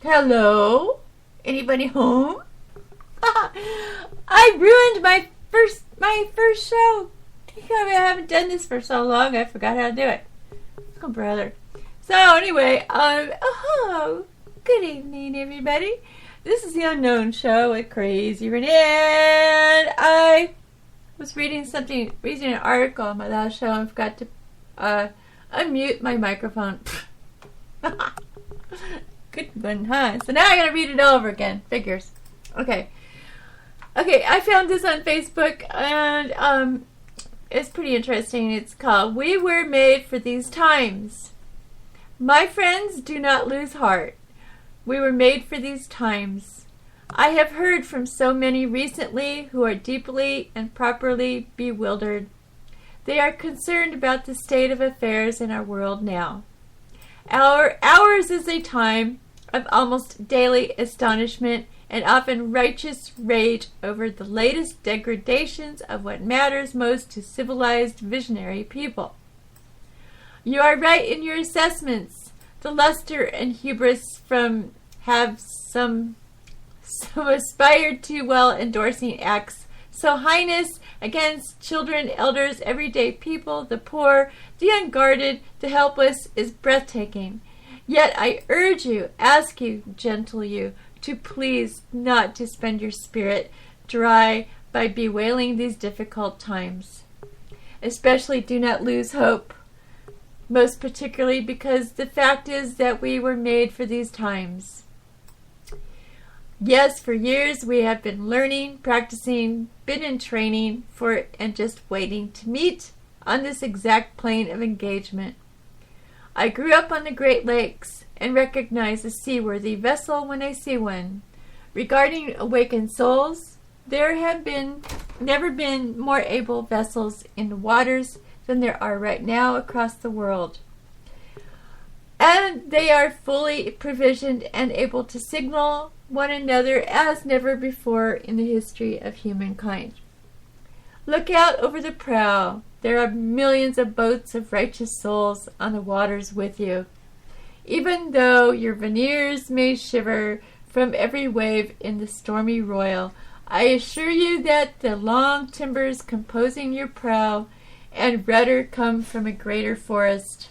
Hello? Anybody home? I ruined my first show. I haven't done this for so long, I forgot how to do it. Oh, brother. So anyway, good evening, everybody. This is the UnKnown show with Kra-Z Wren-A, and I was reading an article on my last show and forgot to unmute my microphone. Good one, huh? So now I gotta read it over again. Figures. Okay, I found this on Facebook, and it's pretty interesting. It's called "We Were Made for These Times." My friends, do not lose heart. We were made for these times. I have heard from so many recently who are deeply and properly bewildered. They are concerned about the state of affairs in our world now. Ours is a time of almost daily astonishment and often righteous rage over the latest degradations of what matters most to civilized visionary people. You are right in your assessments. The luster and hubris have some aspired to while endorsing acts so heinous against children, elders, everyday people, the poor, the unguarded, the helpless is breathtaking. Yet I urge you, ask you, gentle you, to please not to spend your spirit dry by bewailing these difficult times. Especially do not lose hope, most particularly because the fact is that we were made for these times. Yes, for years we have been learning, practicing, been in training for it, and just waiting to meet on this exact plane of engagement. I grew up on the Great Lakes and recognize a seaworthy vessel when I see one. Regarding awakened souls, there have never been more able vessels in the waters than there are right now across the world. And they are fully provisioned and able to signal one another as never before in the history of humankind. Look out over the prow. There are millions of boats of righteous souls on the waters with you. Even though your veneers may shiver from every wave in the stormy royal, I assure you that the long timbers composing your prow and rudder come from a greater forest.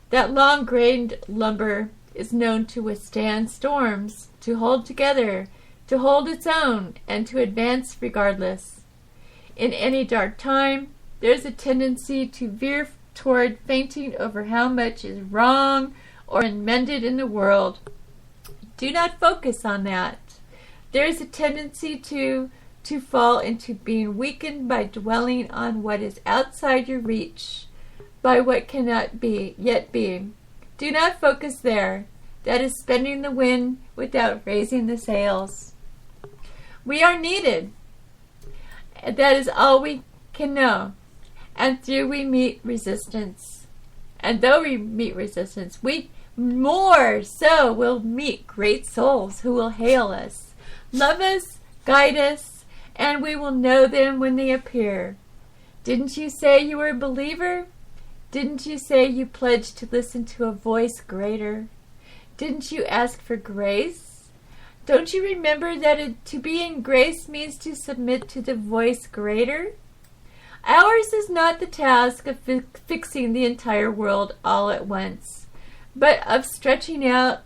That long-grained lumber is known to withstand storms, to hold together, to hold its own, and to advance regardless. In any dark time, there's a tendency to veer toward fainting over how much is wrong or unmended in the world. Do not focus on that. There is a tendency to fall into being weakened by dwelling on what is outside your reach, by what cannot yet be. Do not focus there. That is spending the wind without raising the sails. We are needed. That is all we can know. And through we meet resistance. And though we meet resistance, we more so will meet great souls who will hail us, love us, guide us, and we will know them when they appear. Didn't you say you were a believer? Didn't you say you pledged to listen to a voice greater? Didn't you ask for grace? Don't you remember that to be in grace means to submit to the voice greater? Ours is not the task of fixing the entire world all at once, but of stretching out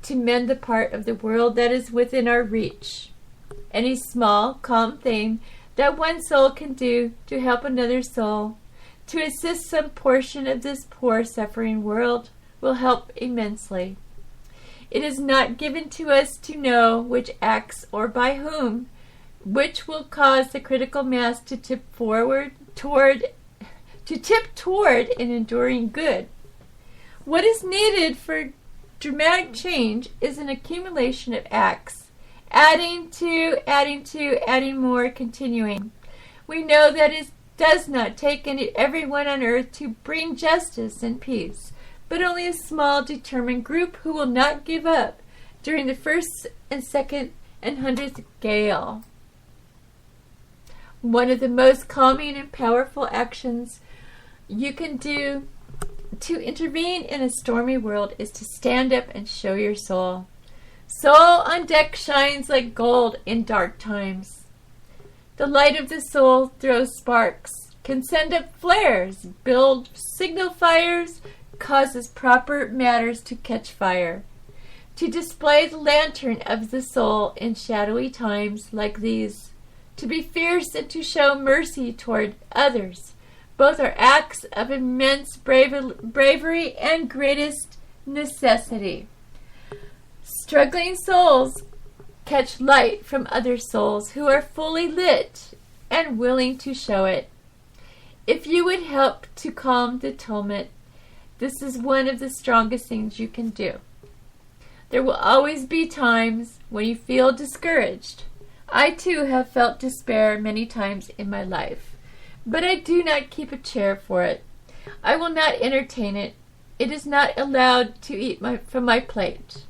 to mend the part of the world that is within our reach. Any small, calm thing that one soul can do to help another soul, to assist some portion of this poor, suffering world, will help immensely. It is not given to us to know which acts or by whom, which will cause the critical mass to tip toward an enduring good. What is needed for dramatic change is an accumulation of acts, adding more, continuing. We know that it does not take everyone on earth to bring justice and peace, but only a small, determined group who will not give up during the first and second and 100th gale. One of the most calming and powerful actions you can do to intervene in a stormy world is to stand up and show your soul. Soul on deck shines like gold in dark times. The light of the soul throws sparks, can send up flares, build signal fires, causes proper matters to catch fire. To display the lantern of the soul in shadowy times like these. To be fierce and to show mercy toward others. Both are acts of immense bravery and greatest necessity. Struggling souls catch light from other souls who are fully lit and willing to show it. If you would help to calm the tumult, this is one of the strongest things you can do. There will always be times when you feel discouraged. I too have felt despair many times in my life, but I do not keep a chair for it. I will not entertain it. It is not allowed to eat from my plate.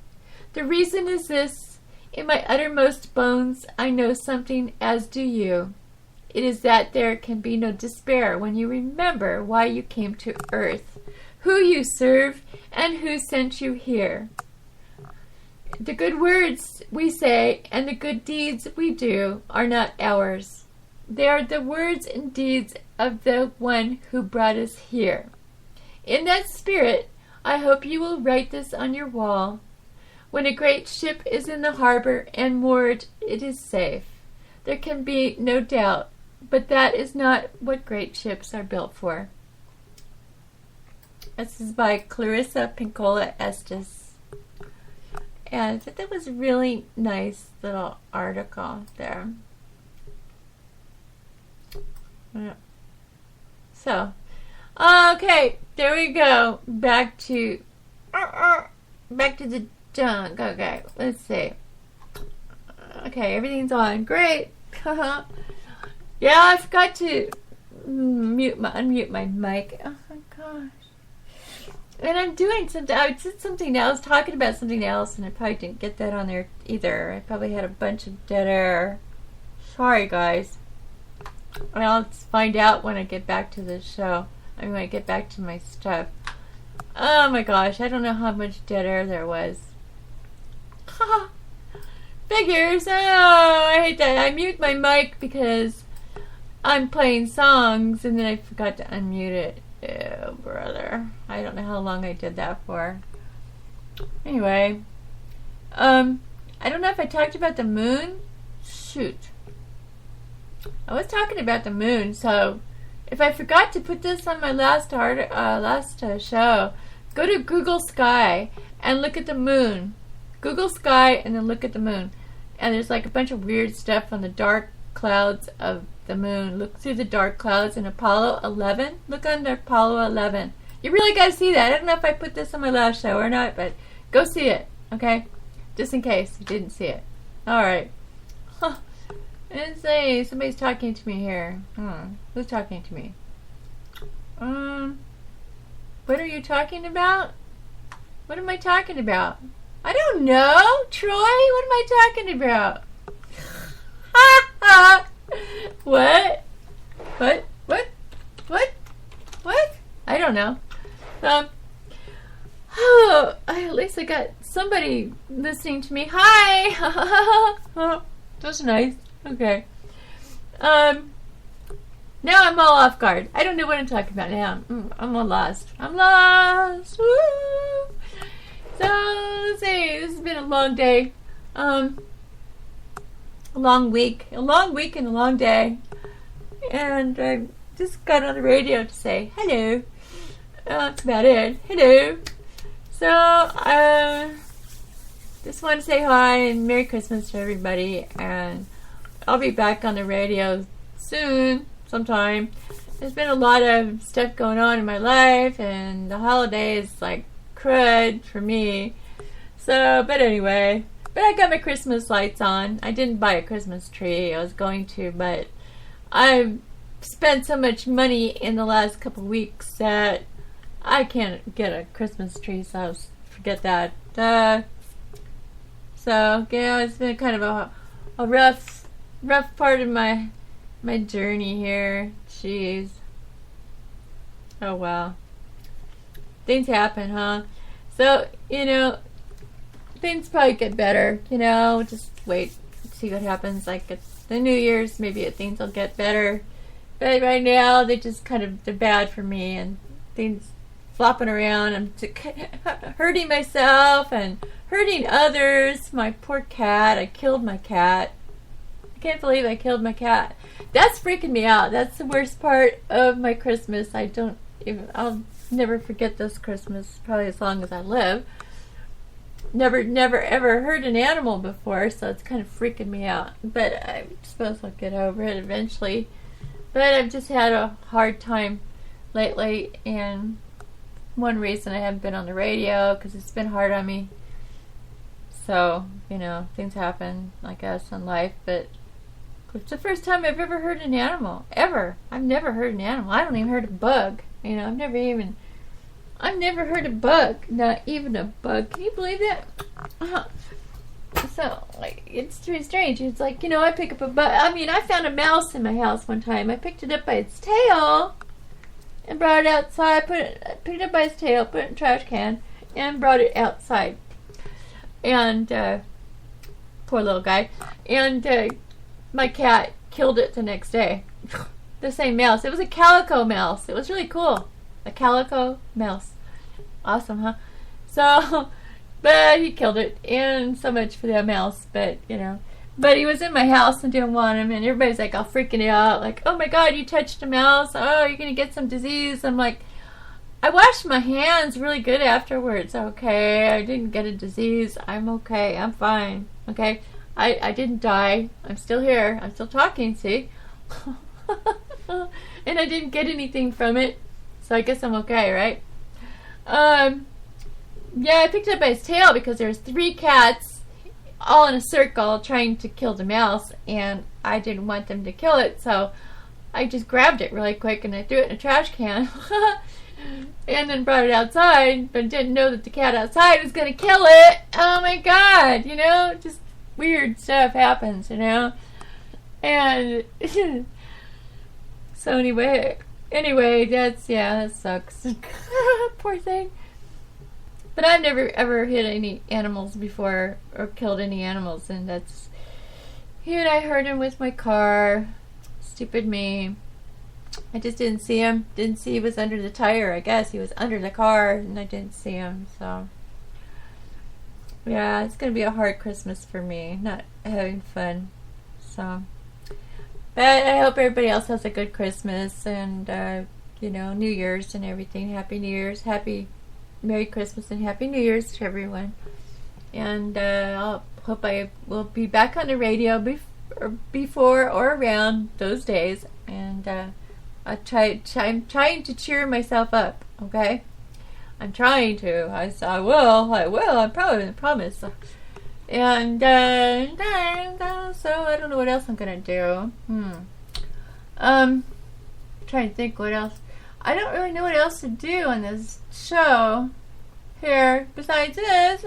The reason is this: in my uttermost bones I know something, as do you. It is that there can be no despair when you remember why you came to earth, who you serve, and who sent you here. The good words we say and the good deeds we do are not ours. They are the words and deeds of the one who brought us here. In that spirit, I hope you will write this on your wall. When a great ship is in the harbor and moored, it is safe. There can be no doubt, but that is not what great ships are built for. This is by Clarissa Pinkola Estes. And I thought that was a really nice little article there. Yeah. So, okay, there we go. Back to the junk. Okay, let's see. Okay, everything's on. Great. Yeah, I forgot to unmute my mic. Oh my gosh. And I'm doing something. I did something else, talking about something else, and I probably didn't get that on there either. I probably had a bunch of dead air. Sorry, guys. I'll find out when I get back to the show. I mean, when I get back to my stuff. Oh my gosh, I don't know how much dead air there was. Figures. Oh, I hate that. I mute my mic because I'm playing songs, and then I forgot to unmute it. Oh, brother. I don't know how long I did that for. Anyway. I don't know if I talked about the moon. Shoot. I was talking about the moon, so if I forgot to put this on my last show, go to Google Sky and look at the moon. Google Sky and then look at the moon. And there's like a bunch of weird stuff on the dark clouds of the moon. Look through the dark clouds in Apollo 11. Look under Apollo 11. You really got to see that. I don't know if I put this on my last show or not, but go see it, okay? Just in case you didn't see it. All right. Let's see. Somebody's talking to me here. Who's talking to me? What are you talking about? What am I talking about? I don't know. Troy, what am I talking about? What? What? I don't know. At least I got somebody listening to me. Hi! That's nice. Okay. Now I'm all off guard. I don't know what I'm talking about now. I'm all lost. I'm lost. Woo! So, let's see. This has been a long day. A long week. A long week and a long day. And I just got on the radio to say hello. That's about it. Hello. So, just want to say hi and Merry Christmas to everybody. And I'll be back on the radio soon, sometime. There's been a lot of stuff going on in my life, and the holidays like crud for me. So, but anyway. But I got my Christmas lights on. I didn't buy a Christmas tree. I was going to, but I've spent so much money in the last couple of weeks that I can't get a Christmas tree, so I'll forget that. So, yeah, it's been kind of a rough part of my journey here. Jeez. Oh, well. things happen, huh? So, things probably get better, just wait, see what happens. Like, it's the New Year's, maybe things will get better. But right now, they're bad for me, and things flopping around. I'm hurting myself and hurting others. My poor cat. I killed my cat. I can't believe I killed my cat. That's freaking me out. That's the worst part of my Christmas. I'll never forget this Christmas, probably as long as I live. Never ever hurt an animal before, so it's kind of freaking me out. But I suppose I'll get over it eventually. But I've just had a hard time lately, and one reason I haven't been on the radio, because it's been hard on me. So, things happen, I guess, in life, but it's the first time I've ever hurt an animal. Ever. I've never hurt an animal. I don't even hurt a bug. I've never hurt a bug. Not even a bug. Can you believe that? So, it's pretty strange. It's like, I pick up a bug. I found a mouse in my house one time. I picked it up by its tail and brought it outside. Picked it up by its tail, put it in a trash can, and brought it outside. And, poor little guy. And, my cat killed it the next day. The same mouse. It was a calico mouse. It was really cool. A calico mouse. Awesome, huh? So, but he killed it. And so much for that mouse. But, But he was in my house and didn't want him. And everybody's like all freaking out. Like, oh my God, you touched a mouse. Oh, you're going to get some disease. I'm like, I washed my hands really good afterwards. Okay, I didn't get a disease. I'm okay. I'm fine. Okay. I didn't die. I'm still here. I'm still talking, see? And I didn't get anything from it. So I guess I'm okay, right? Yeah, I picked it up by his tail because there's 3 cats all in a circle trying to kill the mouse, and I didn't want them to kill it, so I just grabbed it really quick and I threw it in a trash can. And then brought it outside, but didn't know that the cat outside was going to kill it. Oh my God, just weird stuff happens, And so anyway, that sucks. Poor thing. But I've never ever hit any animals before or killed any animals, and I hurt him with my car. Stupid me. I just didn't see him. Didn't see he was under the tire. I guess he was under the car, and I didn't see him, so. Yeah, it's going to be a hard Christmas for me, not having fun, so. But I hope everybody else has a good Christmas and, New Year's and everything. Happy New Year's, happy Merry Christmas and Happy New Year's to everyone. And I hope I will be back on the radio before or around those days. And I'm trying to cheer myself up, okay? I'm trying to. I will. I promise. And so I don't know what else I'm gonna do. Trying to think what else. I don't really know what else to do on this show here besides this.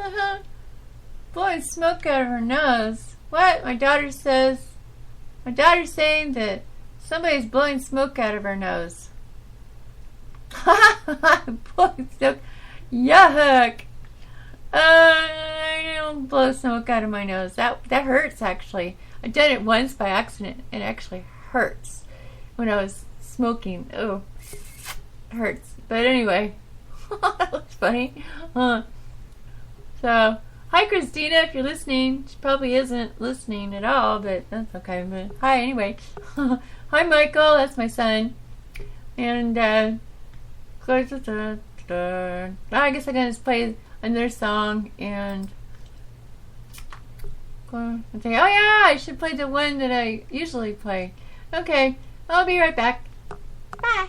Blowing smoke out of her nose. What? My daughter's saying that somebody's blowing smoke out of her nose. Blowing smoke. Yuck. I don't blow smoke out of my nose. That hurts, actually. I did it once by accident. It actually hurts when I was smoking. Oh, it hurts. But anyway, that looks funny. So, hi Christina, if you're listening. She probably isn't listening at all, but that's okay. But hi anyway. Hi Michael, that's my son. And I guess I'm gonna just play another song and say, oh yeah, I should play the one that I usually play. Okay, I'll be right back. Bye.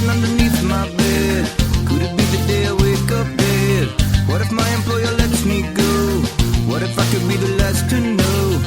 Underneath my bed, could it be the day I wake up dead? What if my employer lets me go? What if I could be the last to know?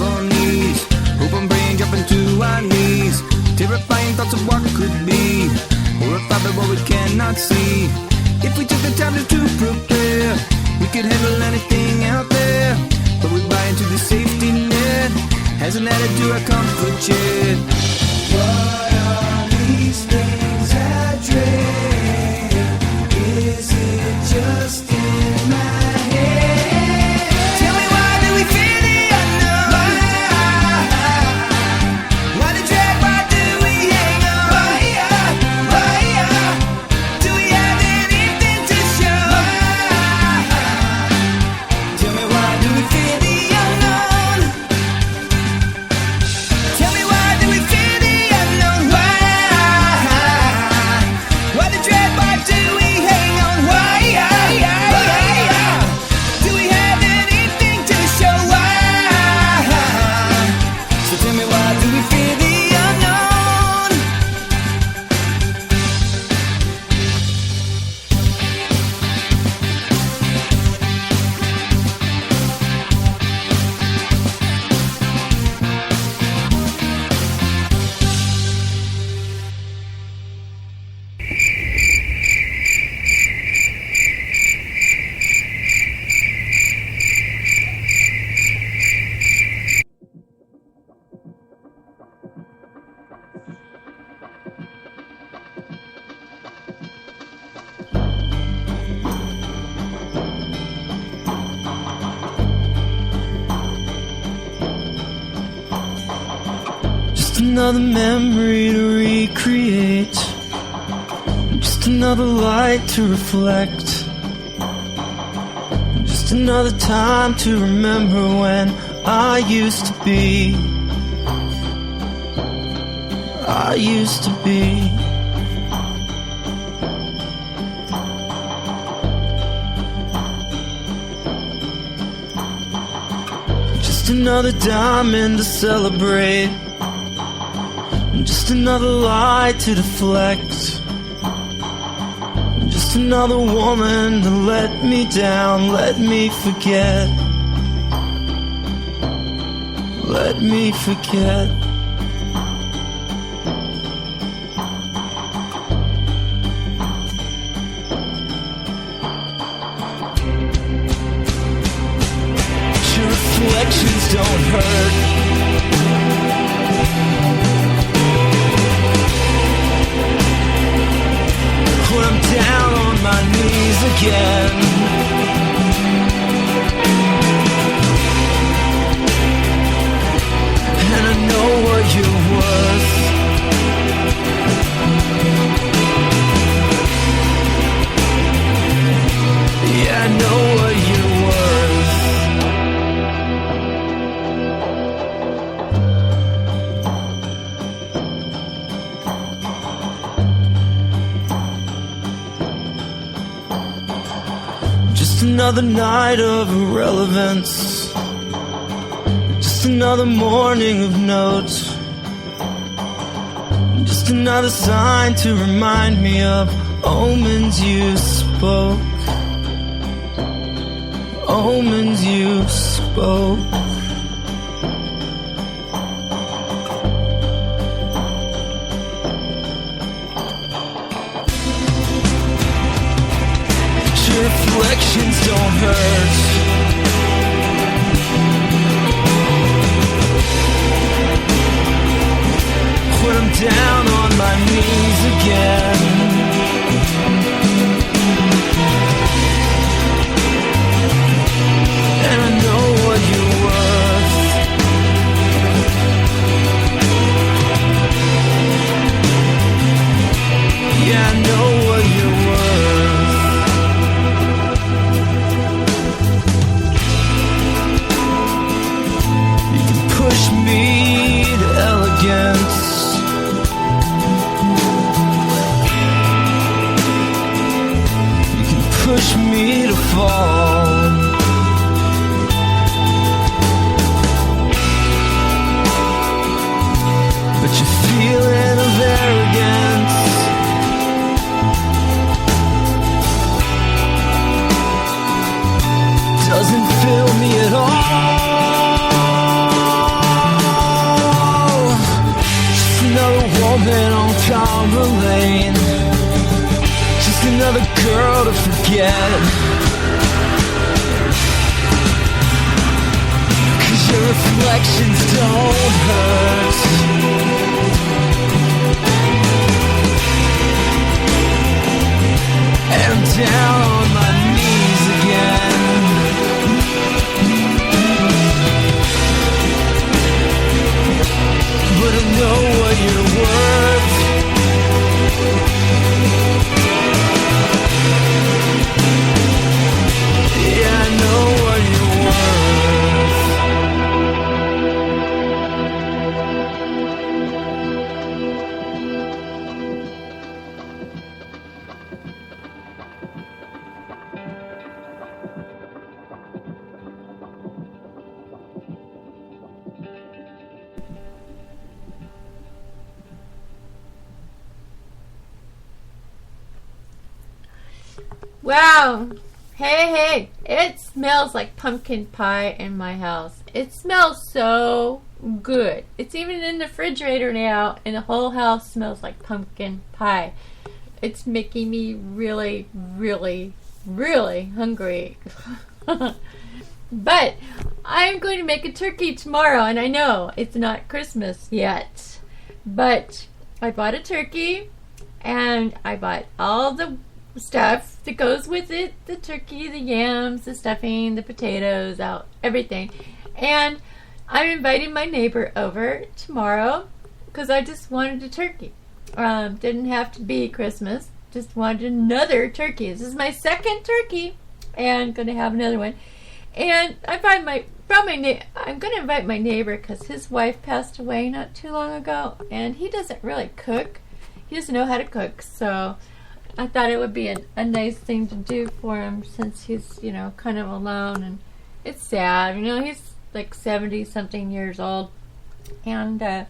our knees. Open brain jumping to our knees. Terrifying thoughts of what could be. Horrified by what we cannot see. If we took the time to prepare, we could handle anything out there. But we buy into the safety net, hasn't added to our comfort yet. What are these things I dread? Is it just in my head? Tell me, why do we fear the unknown? Why the dread? Why do we hang on? Do we have anything to show? Tell me, why do we fear the unknown? Tell me, why do we fear the unknown? Why the dread? Why do we hang on? Do we have anything to show? So tell me, why do we fear the unknown? Just another memory to recreate, just another light to reflect, just another time to remember when I used to be. I used to be. Just another diamond to celebrate, just another lie to deflect, just another woman to let me down, let me forget, let me forget. Your reflections don't hurt. When I'm down on my knees again, and I know what you're worth. Yeah, I know what you're worth. Just another night of irrelevance, just another morning of notes, just another sign to remind me of omens you spoke, omens you spoke. Your reflections don't hurt. When I'm down on my knees again, and I know what you're worth. Yeah, I know what you're worth. Push me to elegance, you can push me to fall, but your feeling of arrogance doesn't fill me at all. hell to forget. 'Cause your reflections don't hurt. And I'm down on my knees again. But I know what you're worth. Yeah, I know what you're worth. Wow. Hey, it smells like pumpkin pie in my house. It smells so good. It's even in the refrigerator now, and the whole house smells like pumpkin pie. It's making me really, really, really hungry. But I'm going to make a turkey tomorrow, and I know it's not Christmas yet. But I bought a turkey, and I bought all the stuff that goes with it, the turkey, the yams, the stuffing, the potatoes, out everything. And I'm inviting my neighbor over tomorrow because I just wanted a turkey. Didn't have to be Christmas, just wanted another turkey. This is my second turkey, and going to have another one. And I'm going to invite my neighbor because his wife passed away not too long ago, and he doesn't really cook. He doesn't know how to cook, so I thought it would be a nice thing to do for him since he's, kind of alone, and it's sad. He's like 70-something years old, and so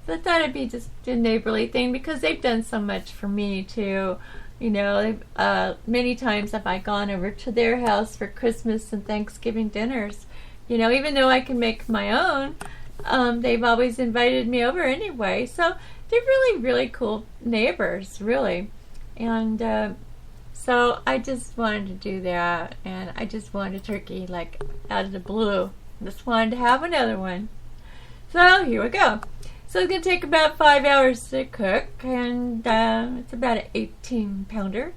I thought it'd be just a neighborly thing because they've done so much for me too. Many times have I gone over to their house for Christmas and Thanksgiving dinners. Even though I can make my own, they've always invited me over anyway. So they're really, really cool neighbors, really. And so I just wanted to do that, and I just wanted a turkey, like, out of the blue. Just wanted to have another one. So here we go. So it's going to take about 5 hours to cook, and it's about an 18-pounder.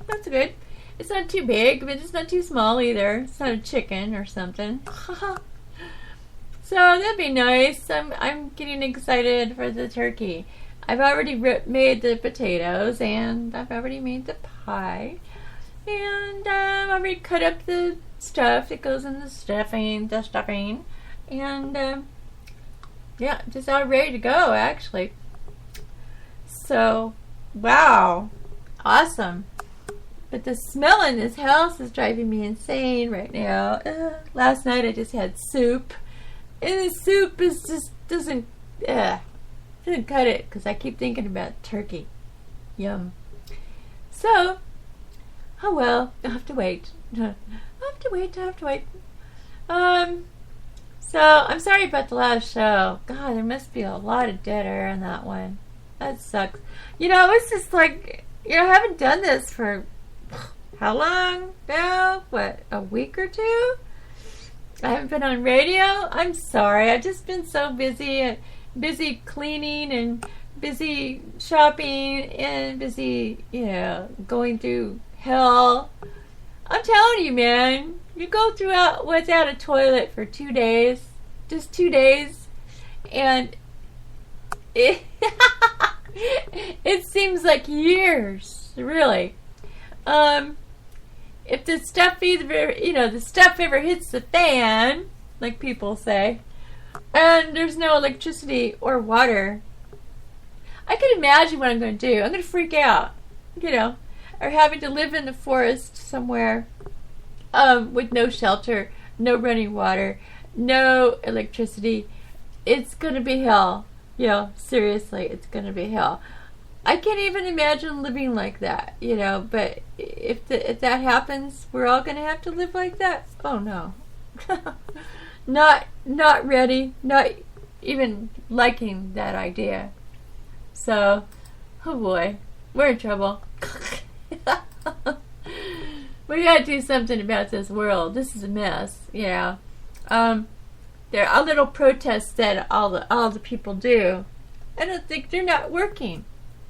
That's good. It's not too big, but it's not too small either. It's not a chicken or something. So that'd be nice. I'm getting excited for the turkey. I've already made the potatoes, and I've already made the pie, and I've already cut up the stuff that goes in the stuffing, and yeah, just all ready to go, actually. So, wow, awesome. But the smell in this house is driving me insane right now. Last night I just had soup, and the soup doesn't cut it because I keep thinking about turkey. Yum. So, oh well, I'll have to wait. I'll have to wait. So, I'm sorry about the last show. God, there must be a lot of dead air in that one. That sucks. It's just like, I haven't done this for how long now? What, a week or two? I haven't been on radio. I'm sorry. I've just been so busy cleaning and busy shopping and busy, going through hell. I'm telling you, man, you go without a toilet for 2 days, just 2 days, and it seems like years, really. If the stuff ever hits the fan, like people say, and there's no electricity or water, I can imagine what I'm going to do. I'm going to freak out, or having to live in the forest somewhere with no shelter, no running water, no electricity. It's going to be hell. Seriously, it's going to be hell. I can't even imagine living like that, but if that happens, we're all going to have to live like that. Oh, no. Not ready, not even liking that idea. So, oh boy, we're in trouble. We gotta do something about this world. This is a mess, you know. There are little protests that all the people do. I don't think they're not working.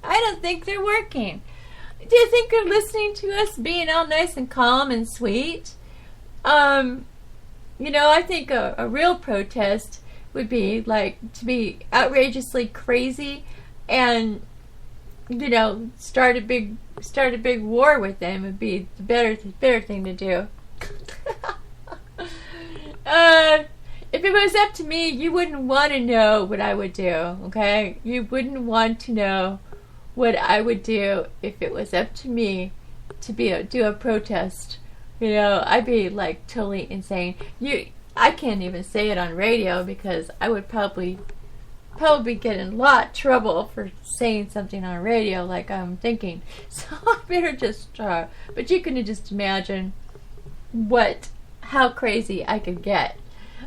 I don't think they're working. Do you think they're listening to us being all nice and calm and sweet? You know, I think a real protest would be like to be outrageously crazy and, you know, start a big war with them would be the better thing to do. If it was up to me, you wouldn't want to know what I would do, okay? You wouldn't want to know what I would do if it was up to me to do a protest. You know, I'd be like totally insane. I can't even say it on radio because I would probably get in a lot of trouble for saying something on radio like I'm thinking. So I better just but you can just imagine how crazy I could get.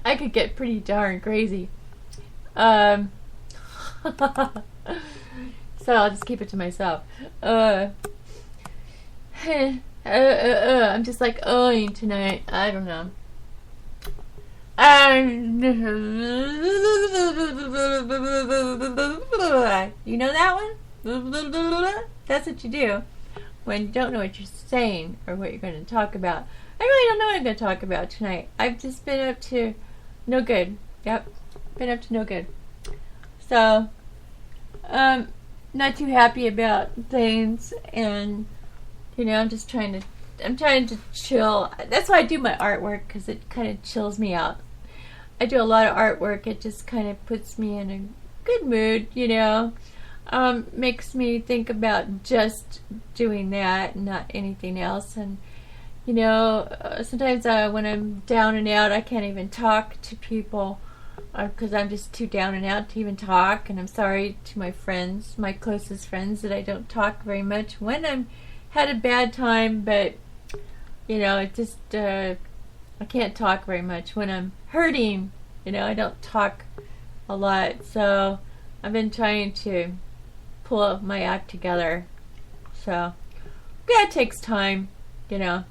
I could get pretty darn crazy. So I'll just keep it to myself. I'm just like ohing tonight. I don't know. You know that one? That's what you do when you don't know what you're saying or what you're going to talk about. I really don't know what I'm going to talk about tonight. I've just been up to no good. Yep, been up to no good. So, not too happy about things, and you know, I'm trying to chill. That's why I do my artwork, because it kind of chills me out. I do a lot of artwork. It just kind of puts me in a good mood, you know. Makes me think about just doing that and not anything else. And you know, sometimes when I'm down and out, I can't even talk to people because I'm just too down and out to even talk. And I'm sorry to my friends, my closest friends, that I don't talk very much when I'm had a bad time. But you know, it just I can't talk very much when I'm hurting. You know, I don't talk a lot. So I've been trying to pull my act together. So yeah, it takes time, you know,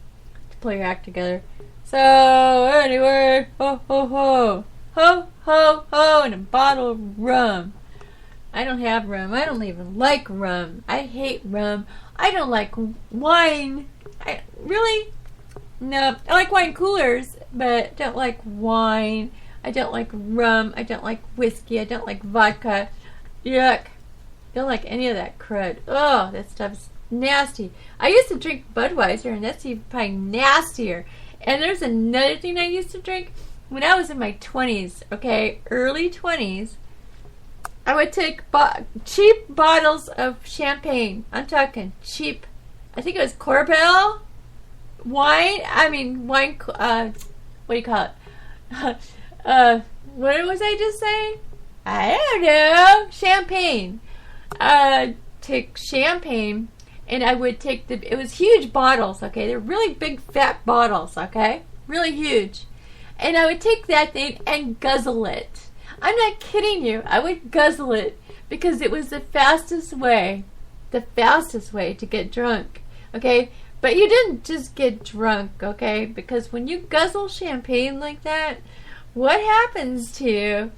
pull your act together. So anyway, ho ho ho, ho ho ho, and a bottle of rum. I don't have rum. I don't even like rum. I hate rum. I don't like wine. No, I like wine coolers, but don't like wine. I don't like rum. I don't like whiskey. I don't like vodka. Yuck. Don't like any of that crud. Oh, that stuff's nasty. I used to drink Budweiser, and that's even probably nastier. And there's another thing I used to drink when I was in my 20s, okay, early 20s. I would take cheap bottles of champagne. I'm talking cheap. I think it was Corbel wine. I mean, wine. What do you call it? What was I just saying? I don't know. Champagne. Take champagne. And I would take it was huge bottles, okay? They're really big, fat bottles, okay? Really huge. And I would take that thing and guzzle it. I'm not kidding you. I would guzzle it because it was the fastest way to get drunk, okay? But you didn't just get drunk, okay? Because when you guzzle champagne like that, what happens to you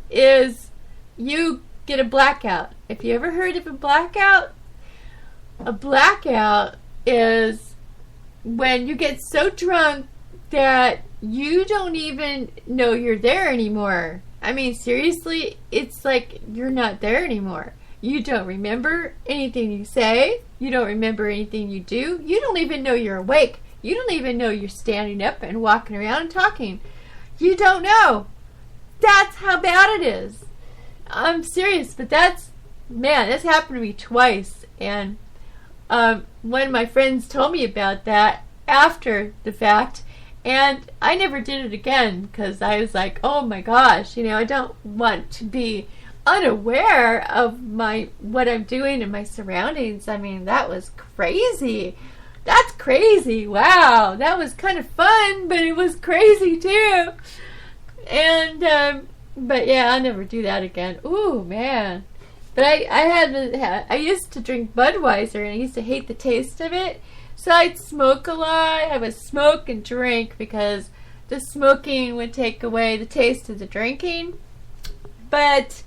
is you get a blackout. If you ever heard of a blackout is when you get so drunk that you don't even know you're there anymore. I mean, seriously, it's like you're not there anymore. You don't remember anything you say. You don't remember anything you do. You don't even know you're awake. You don't even know you're standing up and walking around and talking. You don't know. That's how bad it is. I'm serious, but that's happened to me twice. And one of my friends told me about that after the fact, and I never did it again because I was like, oh my gosh, you know, I don't want to be unaware of what I'm doing and my surroundings. I mean, that was crazy. That's crazy. Wow, that was kind of fun, but it was crazy too. And but yeah, I'll never do that again. Ooh, man. But I used to drink Budweiser, and I used to hate the taste of it. So I'd smoke a lot. I would smoke and drink because the smoking would take away the taste of the drinking. But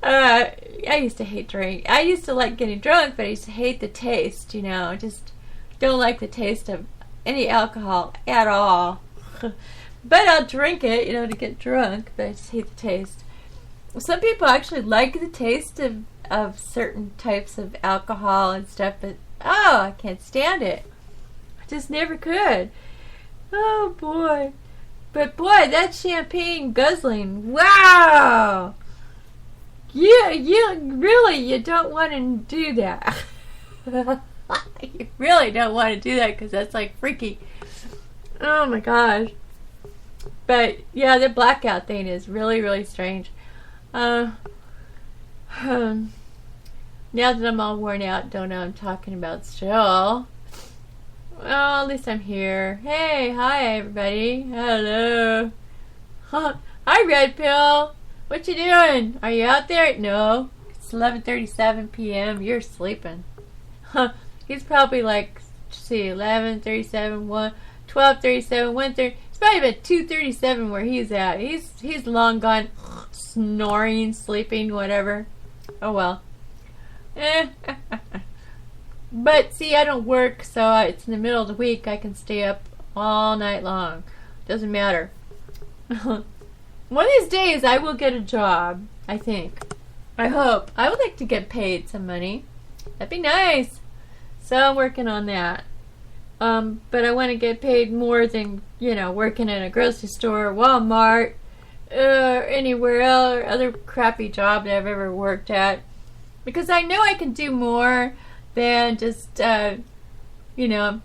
I used to hate drink. I used to like getting drunk, but I used to hate the taste, you know. Just don't like the taste of any alcohol at all. But I'll drink it, you know, to get drunk, but I just hate the taste. Some people actually like the taste of certain types of alcohol and stuff, but I can't stand it. I just never could. Oh boy. But boy, that champagne guzzling, wow! You don't want to do that. You really don't want to do that because that's like freaky. Oh my gosh. But yeah, the blackout thing is really, really strange. Now that I'm all worn out, don't know what I'm talking about still. Well, at least I'm here. Hey, hi everybody. Hello. Hi, Red Pill. What you doing? Are you out there? No. It's 11:37 p.m. You're sleeping. He's probably like, let's see, 11:37, 12:37, 1:30. It's probably about 2:37 where he's at. He's long gone, snoring, sleeping, whatever. Oh well. But see, I don't work, so it's in the middle of the week. I can stay up all night long. Doesn't matter. One of these days, I will get a job, I think. I hope. I would like to get paid some money. That'd be nice. So I'm working on that. But I want to get paid more than, you know, working in a grocery store, Walmart, anywhere else, or other crappy job that I've ever worked at. Because I know I can do more than just, you know,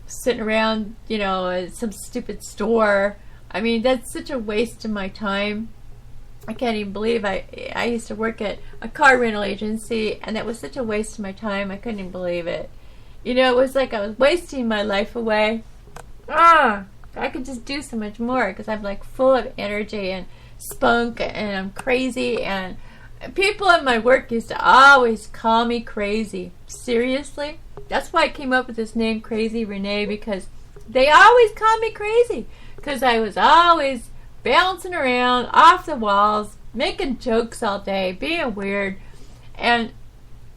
sitting around, you know, at some stupid store. I mean, that's such a waste of my time. I can't even believe I used to work at a car rental agency, and that was such a waste of my time. I couldn't even believe it. You know, it was like I was wasting my life away. I could just do so much more because I'm like full of energy and spunk, and I'm crazy, and people in my work used to always call me crazy. Seriously? That's why I came up with this name, Kra-Z Wren-A, because they always called me crazy. Because I was always bouncing around off the walls, making jokes all day, being weird. And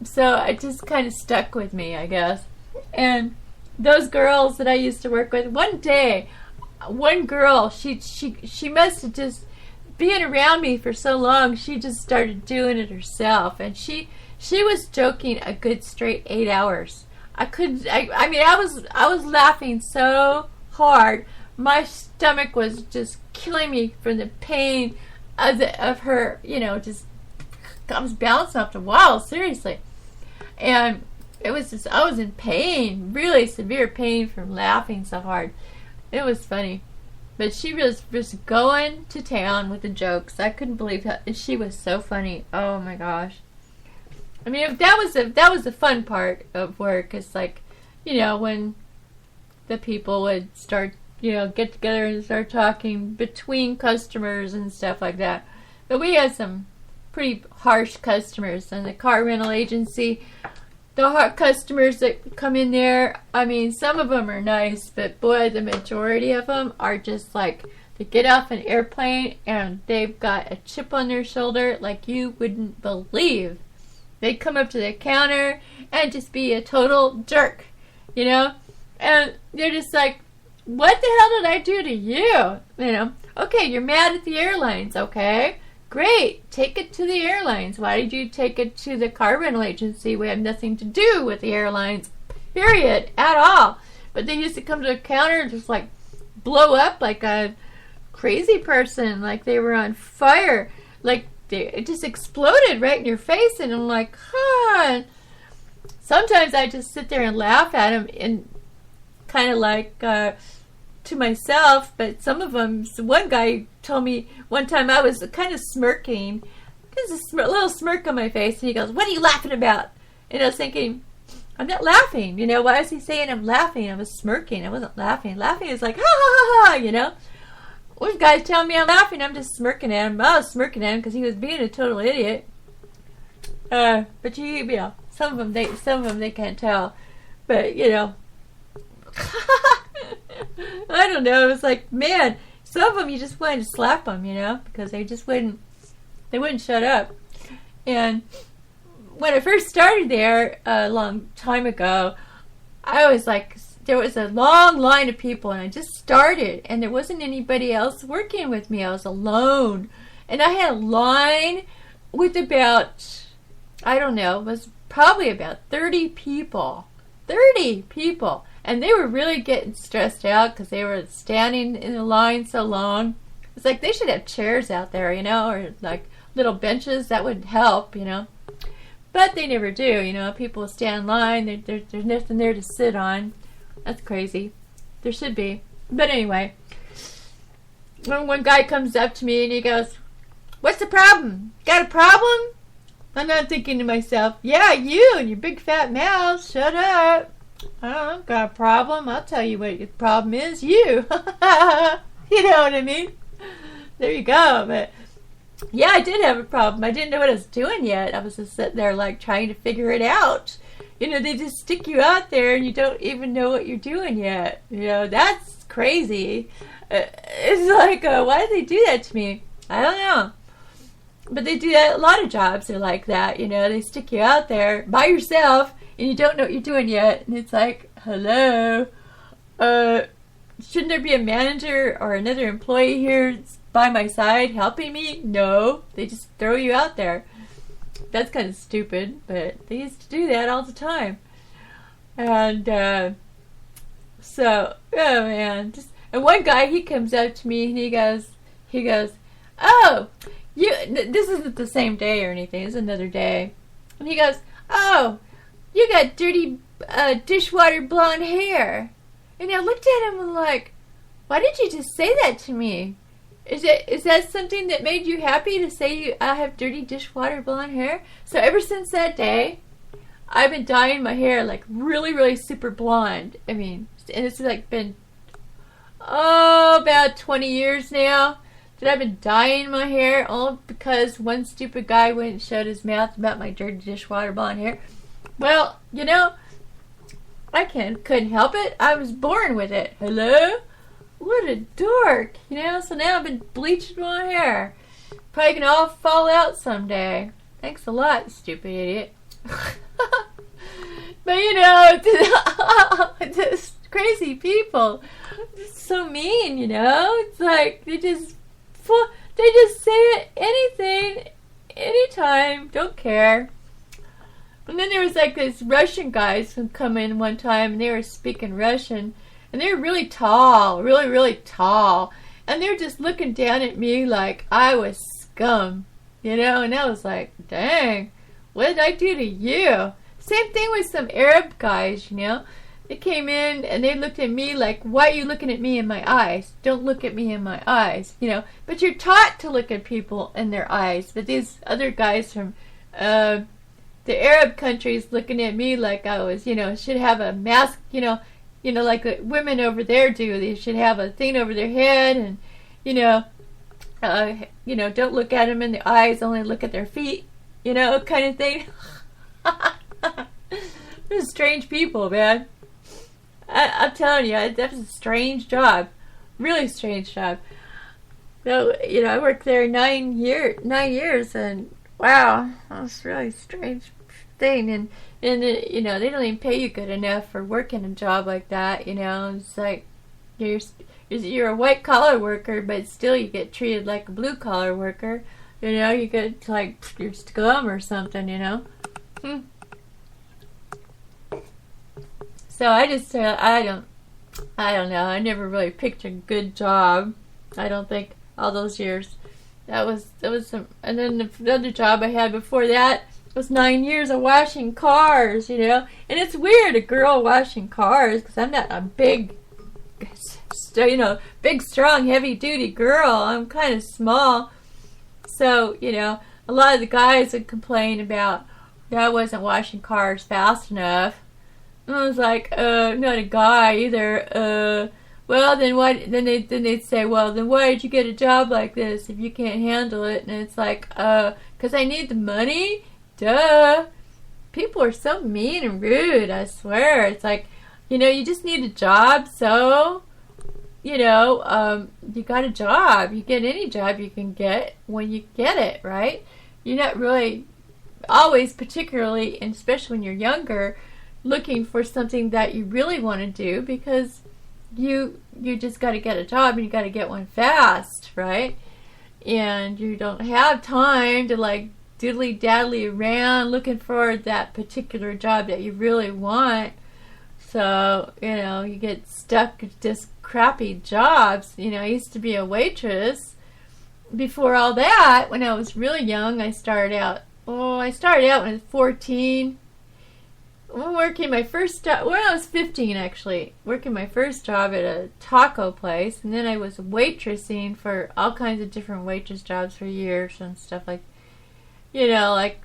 so it just kind of stuck with me, I guess. And those girls that I used to work with, one day, one girl, she must have just been around me for so long, she just started doing it herself. And she was joking a good straight 8 hours. I was laughing so hard. My stomach was just killing me from the pain of her, you know, just comes bouncing off the wall, seriously. And it was just, I was in pain, really severe pain from laughing so hard. It was funny. But she was going to town with the jokes. I couldn't believe how she was so funny. Oh my gosh. I mean, that was the fun part of work. It's like, you know, when the people would start, you know, get together and start talking between customers and stuff like that. But we had some pretty harsh customers in the car rental agency. The hard customers that come in there, I mean, some of them are nice, but boy, the majority of them are just like, they get off an airplane and they've got a chip on their shoulder like you wouldn't believe. They come up to the counter and just be a total jerk, you know? And they're just like, what the hell did I do to you? You know, okay, you're mad at the airlines, okay? Great, take it to the airlines. Why did you take it to the car rental agency? We have nothing to do with the airlines, period, at all. But they used to come to the counter and just like blow up like a crazy person, like they were on fire. Like it just exploded right in your face, and I'm like, huh. Sometimes I just sit there and laugh at them and kind of like to myself, but some of them, one guy told me one time I was kind of smirking. There's a little smirk on my face, and he goes, what are you laughing about? And I was thinking, I'm not laughing, you know, why is he saying I'm laughing? I was smirking, I wasn't laughing. Laughing is like, ha ha ha ha, you know. One guy's telling me I'm laughing, I'm just smirking at him. I was smirking at him because he was being a total idiot. But you know, some of them they can't tell. But, you know, I don't know. It was like, man, some of them you just wanted to slap them, because they just wouldn't shut up. And when I first started there a long time ago, I was like, there was a long line of people, and I just started, and there wasn't anybody else working with me. I was alone, and I had a line with about, I don't know, it was probably about 30 people. 30 people. And they were really getting stressed out because they were standing in the line so long. It's like they should have chairs out there, or like little benches. That would help, But they never do, People stand in line. There's nothing there to sit on. That's crazy. There should be. But anyway, when one guy comes up to me and he goes, "What's the problem? Got a problem?" I'm not thinking to myself, "Yeah, you and your big fat mouth, shut up. I don't got a problem. I'll tell you what your problem is. You." You know what I mean? There you go. But yeah, I did have a problem. I didn't know what I was doing yet. I was just sitting there like trying to figure it out. They just stick you out there and you don't even know what you're doing yet. That's crazy. It's like, why did they do that to me? I don't know. But they do that. A lot of jobs are like that. They stick you out there by yourself and you don't know what you're doing yet. And it's like, hello. Shouldn't there be a manager or another employee here by my side helping me? No. They just throw you out there. That's kind of stupid, but they used to do that all the time. And so, oh man. And one guy, he comes up to me and he goes, "Oh, this isn't the same day or anything. It's another day." And he goes, "Oh, you got dirty dishwater blonde hair." And I looked at him and like, "Why did you just say that to me? Is that something that made you happy to say I have dirty dishwater blonde hair?" So ever since that day, I've been dyeing my hair like really, really super blonde. I mean, and it's like been about 20 years now that I've been dyeing my hair, all because one stupid guy went and shut his mouth about my dirty dishwater blonde hair. Well, I couldn't help it. I was born with it. Hello? What a dork, So now I've been bleaching my hair. Probably gonna all fall out someday. Thanks a lot, stupid idiot. But just crazy people. It's so mean, It's like they just say anything, anytime. Don't care. And then there was like these Russian guys who come in one time and they were speaking Russian. And they were really tall, really, really tall. And they were just looking down at me like I was scum, And I was like, dang, what did I do to you? Same thing with some Arab guys, They came in and they looked at me like, why are you looking at me in my eyes? Don't look at me in my eyes, But you're taught to look at people in their eyes. But these other guys from the Arab countries looking at me like I was, should have a mask, like the women over there do. They should have a thing over their head and, don't look at them in the eyes, only look at their feet, kind of thing. They're strange people, man. I'm telling you, that was a strange job. Really strange job. So, I worked there 9 years, and wow, that was a really strange thing. And they don't even pay you good enough for working a job like that. It's like you're a white collar worker, but still you get treated like a blue collar worker. You get like you're scum or something. So I just I don't know. I never really picked a good job. I don't think all those years. That was some. And then the other job I had before that was 9 years of washing cars, And it's weird, a girl washing cars, because I'm not a big, big, strong, heavy-duty girl. I'm kind of small. So, a lot of the guys would complain about that I wasn't washing cars fast enough. And I was like, not a guy either. Well, then what? Then they'd say, well, then why did you get a job like this if you can't handle it? And it's like, 'cause I need the money. Duh. People are so mean and rude, I swear. It's like, You know, you just need a job, so, you know, you got a job. You get any job you can get when you get it, right? You're not really always, particularly, and especially when you're younger, looking for something that you really want to do, because you just got to get a job, and you got to get one fast, right? And you don't have time to like diddly-daddly around looking for that particular job that you really want. So, you know, you get stuck with just crappy jobs. You know, I used to be a waitress. Before all that, when I was really young, I started out when I was 14. Working my first job, when I was 15 actually, working my first job at a taco place, and then I was waitressing for all kinds of different waitress jobs for years and stuff like, you know, like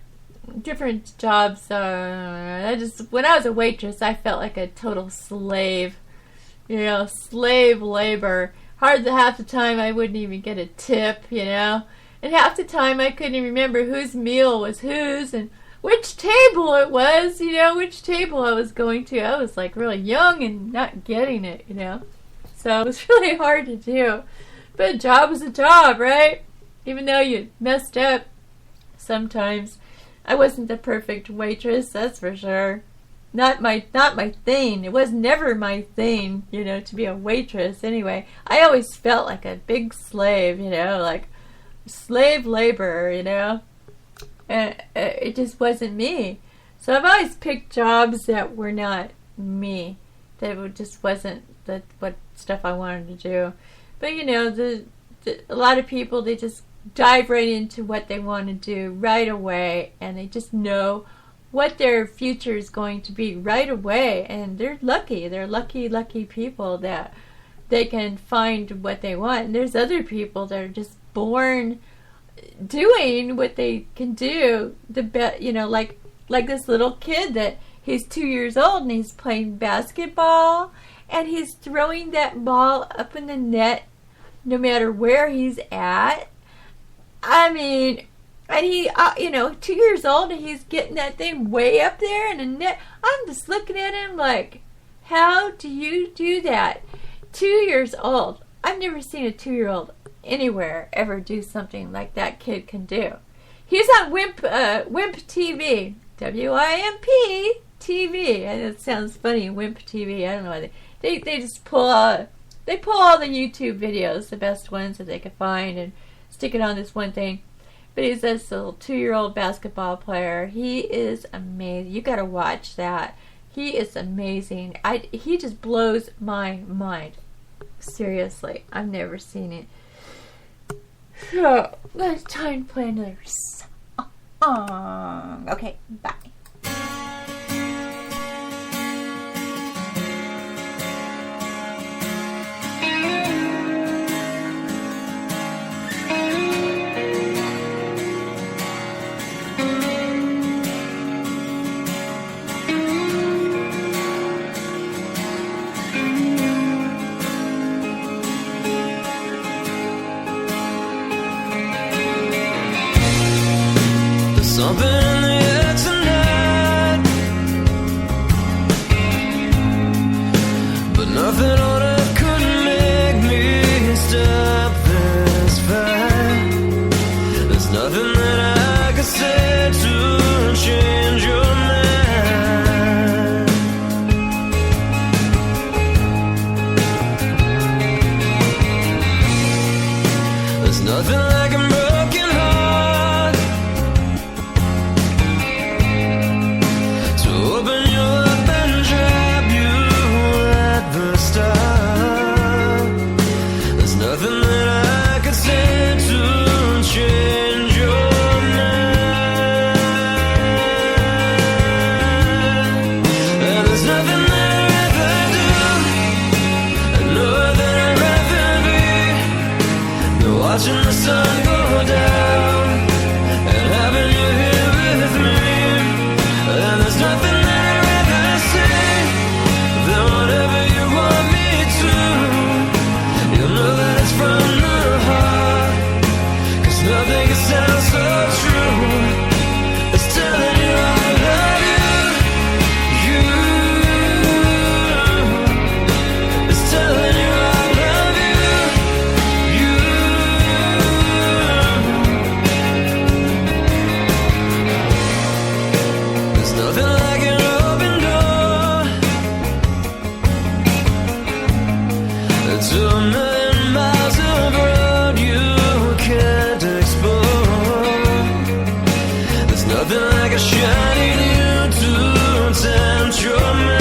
different jobs. When I was a waitress, I felt like a total slave, you know, slave labor. Half the time I wouldn't even get a tip, you know, and half the time I couldn't even remember whose meal was whose and which table it was, you know, which table I was going to. I was like really young and not getting it, you know. So it was really hard to do. But a job was a job, right? Even though you messed up sometimes. I wasn't the perfect waitress, that's for sure. Not my thing. It was never my thing, you know, to be a waitress anyway. I always felt like a big slave, you know, like slave labor, you know. It just wasn't me. So I've always picked jobs that were not me. That just wasn't what stuff I wanted to do. But you know, a lot of people, they just dive right into what they want to do right away, and they just know what their future is going to be right away, and they're lucky. They're lucky people that they can find what they want. And there's other people that are just born doing what they can do the best, you know, like this little kid that he's 2 years old and he's playing basketball and he's throwing that ball up in the net no matter where he's at. I mean, and he, you know, 2 years old and he's getting that thing way up there in the net. I'm just looking at him like, how do you do that? 2 years old. I've never seen a 2-year-old anywhere ever do something like that kid can do. He's on WIMP TV, WIMP TV. And it sounds funny, WIMP TV. I don't know why they just pull all the YouTube videos, the best ones that they could find, and stick it on this one thing. But he's this little 2-year-old basketball player. He is amazing. You got to watch that. He is amazing. He just blows my mind. Seriously, I've never seen it. So, it's time to play another song. Okay, bye. Something in the air tonight, but nothing on earth could make me stop this fight. There's nothing that I could say to change your mind. There's nothing like a broken heart. Open you up and trap you at the start. There's nothing that I could say to change your mind. And there's nothing that I'd rather do, and no that I'd rather be than watching the sun It's a million miles of road you can't explore. There's nothing like a shiny new to tempt your mind.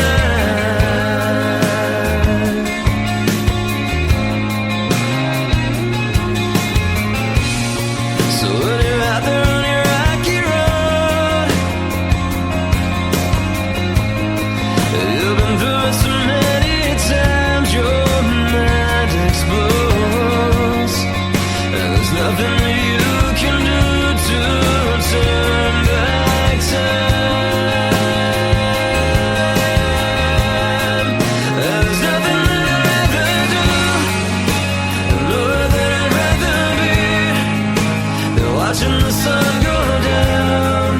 So when you're out there on your rocky road, you've been through it so many times, your mind explodes, and there's nothing that you can do to turn back time. And there's nothing that I'd rather do, nor that I'd rather be, than watching the sun go down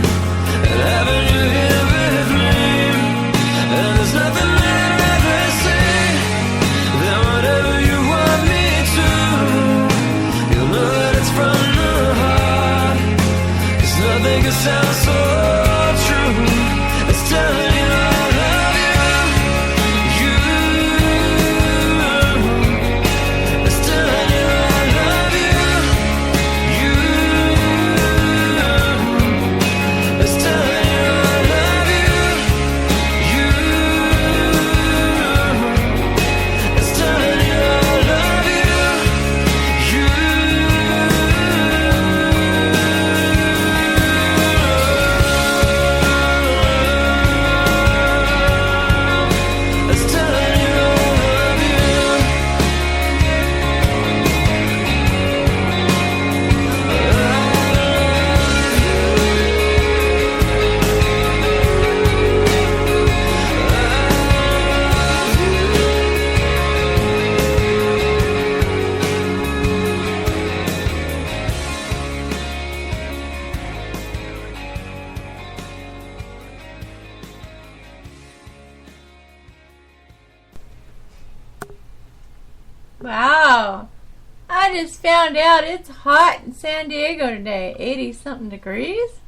and having you here with me. And there's nothing that I'd rather say than whatever you want me to. You'll know that it's from the heart, 'cause nothing can sound so true as telling you I love you. It's telling you I love you. It's telling you I love you. It's telling you I love you. It's telling you I love you. Wow. I just found out it's hot in San Diego today. 80 something degrees?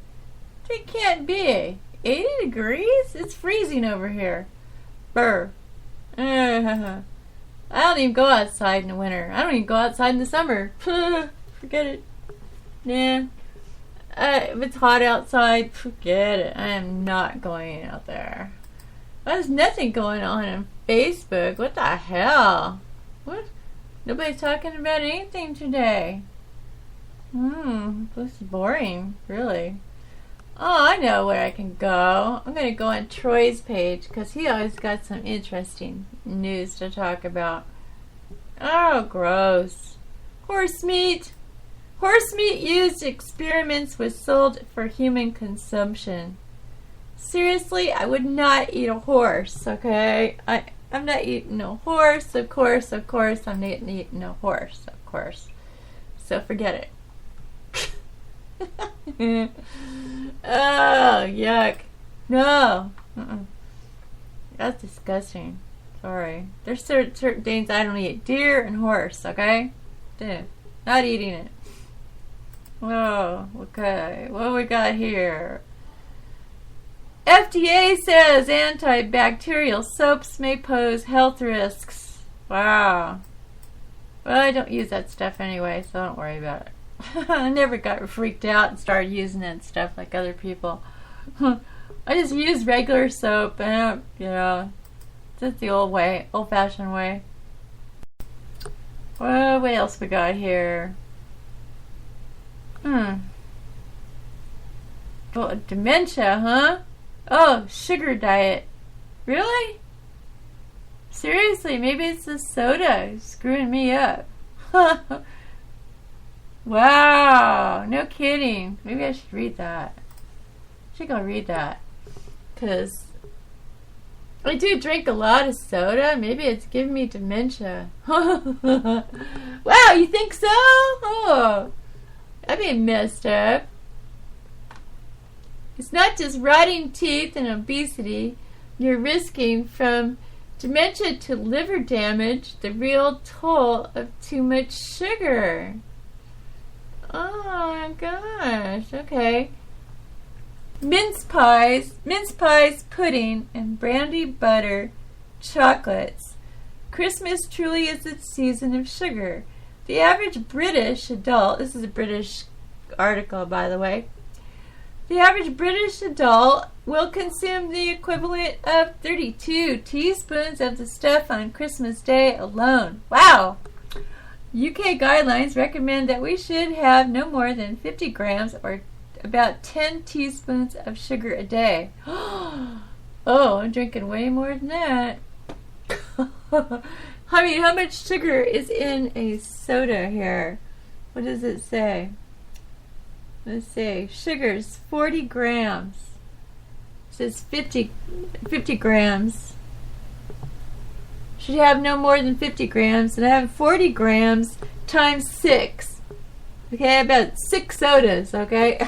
It can't be. 80 degrees? It's freezing over here. Brr. I don't even go outside in the winter. I don't even go outside in the summer. Forget it. Nah. If it's hot outside, forget it. I am not going out there. There's nothing going on Facebook. What the hell? What? Nobody's talking about anything today. This is boring, really. Oh, I know where I can go. I'm going to go on Troy's page because he always got some interesting news to talk about. Oh, gross. Horse meat. Horse meat used in experiments was sold for human consumption. Seriously, I would not eat a horse, okay? I'm not eating no horse, of course, I'm not eating no horse, of course. So forget it. Oh, yuck. No. That's disgusting. Sorry. There's certain things I don't eat. Deer and horse, okay? Not eating it. Oh, okay. What do we got here? FDA says antibacterial soaps may pose health risks. Wow. Well, I don't use that stuff anyway, so don't worry about it. I never got freaked out and started using that stuff like other people. I just use regular soap and, just the old-fashioned way. Well, what else we got here? Well, dementia, huh? Oh, sugar diet. Really? Seriously, maybe it's the soda screwing me up. Wow, no kidding. Maybe I should read that. I should go read that. Because I do drink a lot of soda. Maybe it's giving me dementia. Wow, you think so? Oh, that'd be messed up. It's not just rotting teeth and obesity. You're risking from dementia to liver damage, the real toll of too much sugar. Oh my gosh, okay. Mince pies, pudding, and brandy butter chocolates Christmas truly is the season of sugar. The average British adult, this is a British article, by the way, the average British adult will consume the equivalent of 32 teaspoons of the stuff on Christmas Day alone. Wow! UK guidelines recommend that we should have no more than 50 grams or about 10 teaspoons of sugar a day. Oh, I'm drinking way more than that. I mean, how much sugar is in a soda here? What does it say? Let's see. Sugar's 40 grams. It says 50 grams. Should have no more than 50 grams. And I have 40 grams times 6. Okay, about 6 sodas, okay?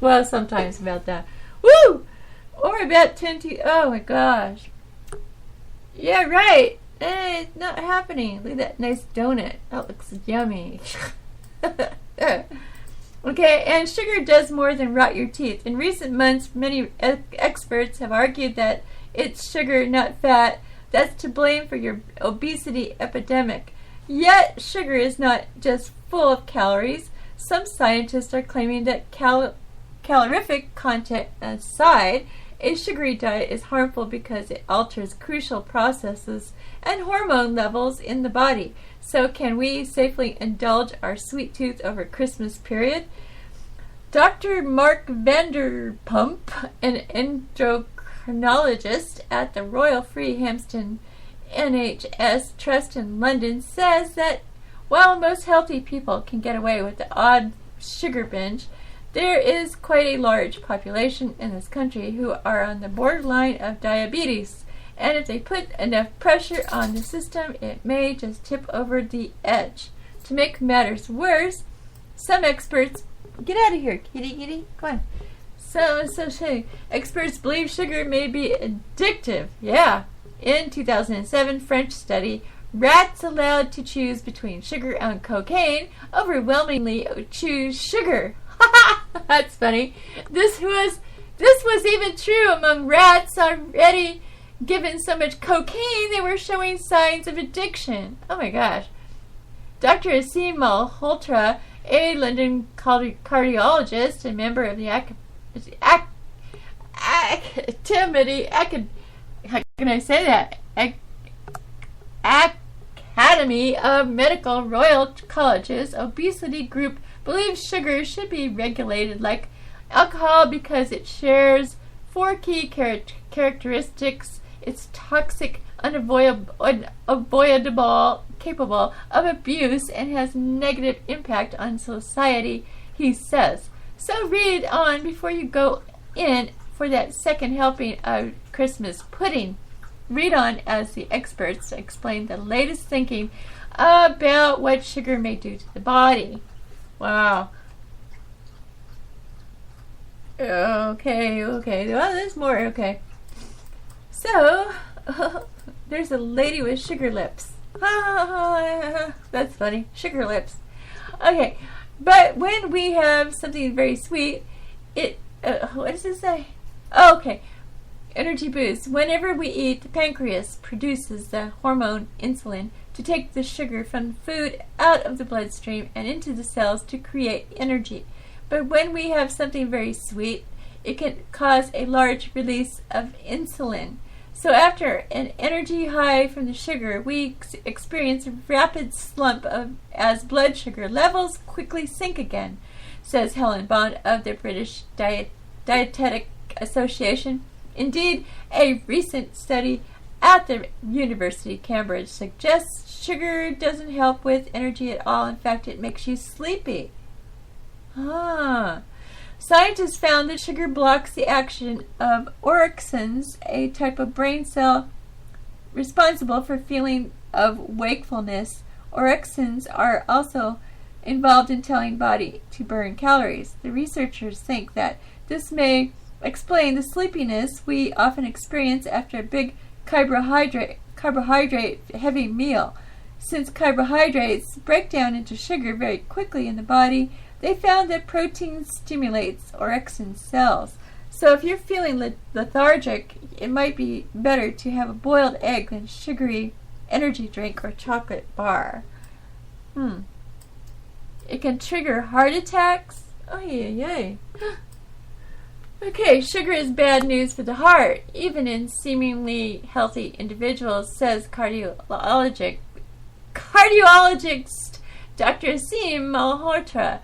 Well, sometimes about that. Woo! Or about 10 oh my gosh. Yeah, right. It's not happening. Look at that nice donut. That looks yummy. Okay, and sugar does more than rot your teeth. In recent months, many experts have argued that it's sugar, not fat, that's to blame for your obesity epidemic. Yet, sugar is not just full of calories. Some scientists are claiming that calorific content aside, a sugary diet is harmful because it alters crucial processes and hormone levels in the body. So can we safely indulge our sweet tooth over Christmas period? Dr. Mark Vanderpump, an endocrinologist at the Royal Free Hampton NHS Trust in London, says that while most healthy people can get away with the odd sugar binge, there is quite a large population in this country who are on the borderline of diabetes. And if they put enough pressure on the system, it may just tip over the edge. To make matters worse, some experts... Get out of here, kitty. Come on. Experts believe sugar may be addictive. Yeah. In 2007 French study, rats allowed to choose between sugar and cocaine overwhelmingly choose sugar. That's funny. This was even true among rats already given so much cocaine they were showing signs of addiction. Oh my gosh. Dr. Asim Malhotra, a London cardiologist and member of the Academy of Medical Royal College's obesity group, believes sugar should be regulated like alcohol because it shares 4 key characteristics. It's toxic, unavoidable, capable of abuse, and has negative impact on society, he says. So read on before you go in for that second helping of Christmas pudding. Read on as the experts explain the latest thinking about what sugar may do to the body. Wow. Okay. Well, there's more. Okay. So, there's a lady with sugar lips. That's funny. Sugar lips. Okay. But when we have something very sweet, it, what does it say? Oh, okay. Energy boost. Whenever we eat, the pancreas produces the hormone insulin to take the sugar from food out of the bloodstream and into the cells to create energy. But when we have something very sweet, it can cause a large release of insulin. So after an energy high from the sugar, we experience a rapid slump as blood sugar levels quickly sink again, says Helen Bond of the British Dietetic Association. Indeed, a recent study at the University of Cambridge suggests sugar doesn't help with energy at all. In fact, it makes you sleepy. Scientists found that sugar blocks the action of orexins, a type of brain cell responsible for feeling of wakefulness. Orexins are also involved in telling body to burn calories. The researchers think that this may explain the sleepiness we often experience after a big carbohydrate-heavy meal. Since carbohydrates break down into sugar very quickly in the body, they found that protein stimulates orexin cells. So if you're feeling lethargic, it might be better to have a boiled egg than sugary energy drink or chocolate bar. It can trigger heart attacks. Oh, yeah. Okay, sugar is bad news for the heart, even in seemingly healthy individuals, says cardiologist Dr. Asim Malhotra.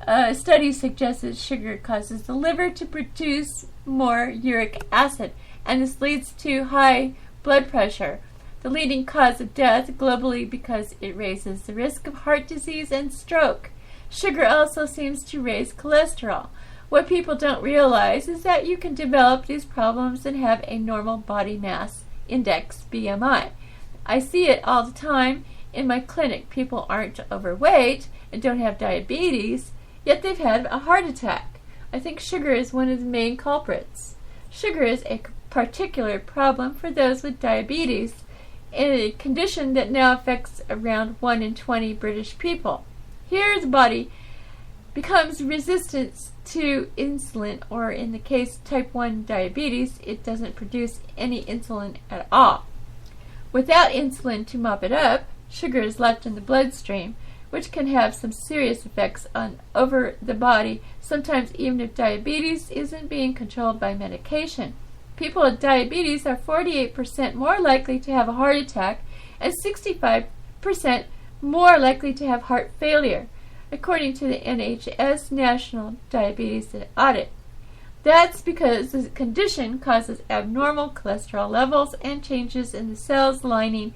A study suggests that sugar causes the liver to produce more uric acid, and this leads to high blood pressure, the leading cause of death globally because it raises the risk of heart disease and stroke. Sugar also seems to raise cholesterol. What people don't realize is that you can develop these problems and have a normal body mass index, BMI. I see it all the time in my clinic. People aren't overweight and don't have diabetes, yet they've had a heart attack. I think sugar is one of the main culprits. Sugar is a particular problem for those with diabetes, a condition that now affects around 1 in 20 British people. Here the body becomes resistant to insulin, or in the case type 1 diabetes, it doesn't produce any insulin at all. Without insulin to mop it up, sugar is left in the bloodstream, which can have some serious effects over the body, sometimes even if diabetes isn't being controlled by medication. People with diabetes are 48% more likely to have a heart attack and 65% more likely to have heart failure, according to the NHS National Diabetes Audit. That's because the condition causes abnormal cholesterol levels and changes in the cells lining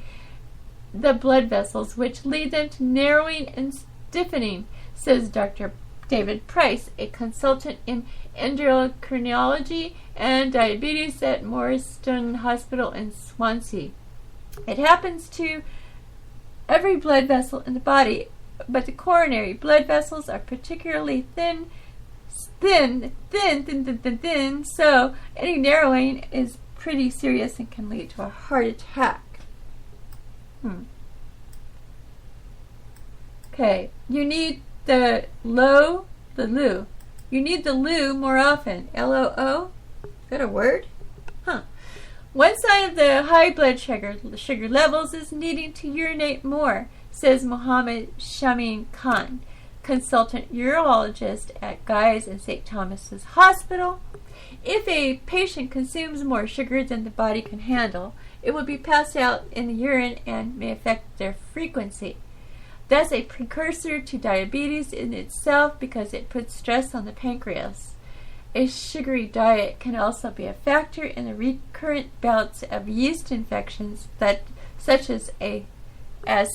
the blood vessels, which lead them to narrowing and stiffening, says Dr. David Price, a consultant in endocrinology and diabetes at Morriston Hospital in Swansea. It happens to every blood vessel in the body, but the coronary blood vessels are particularly thin, so any narrowing is pretty serious and can lead to a heart attack. Okay, you need the loo. You need the loo more often. L-O-O? Is that a word? One sign of the high blood sugar levels is needing to urinate more, says Mohammed Shamin Khan, consultant urologist at Guy's and St. Thomas's Hospital. If a patient consumes more sugar than the body can handle, it will be passed out in the urine and may affect their frequency. That's a precursor to diabetes in itself because it puts stress on the pancreas. A sugary diet can also be a factor in the recurrent bouts of yeast infections such as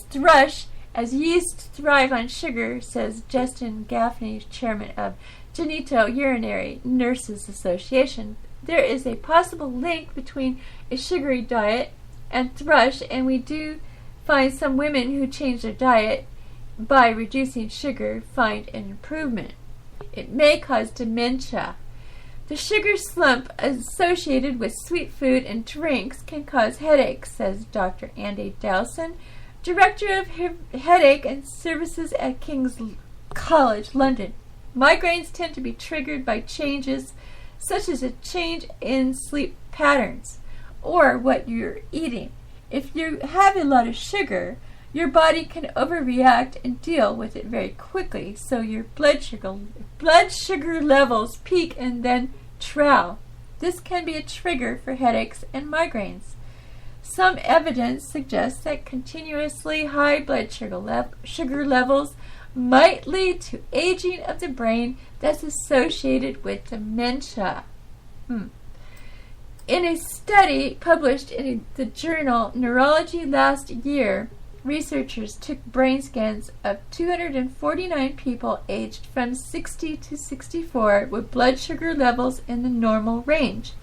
thrush, as yeast thrive on sugar, says Justin Gaffney, chairman of Genitourinary Nurses Association. There is a possible link between a sugary diet and thrush, and we do find some women who change their diet by reducing sugar find an improvement. It may cause dementia. The sugar slump associated with sweet food and drinks can cause headaches, says Dr. Andy Dowson, Director of Headache and Services at King's College, London. Migraines tend to be triggered by changes such as a change in sleep patterns or what you're eating. If you have a lot of sugar, your body can overreact and deal with it very quickly, so your blood sugar levels peak and then trough. This can be a trigger for headaches and migraines. Some evidence suggests that continuously high blood sugar levels might lead to aging of the brain that's associated with dementia. In a study published in the journal Neurology last year, researchers took brain scans of 249 people aged from 60 to 64 with blood sugar levels in the normal range.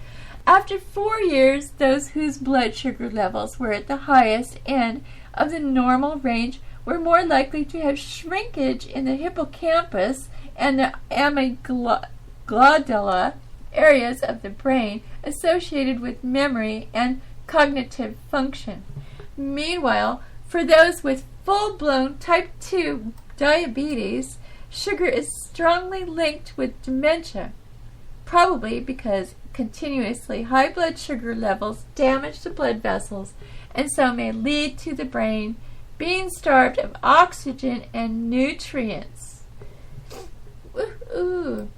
After 4 years, those whose blood sugar levels were at the highest end of the normal range were more likely to have shrinkage in the hippocampus and the amygdala areas of the brain associated with memory and cognitive function. Meanwhile, for those with full-blown type 2 diabetes, sugar is strongly linked with dementia, probably because continuously high blood sugar levels damage the blood vessels and so may lead to the brain being starved of oxygen and nutrients. Ooh.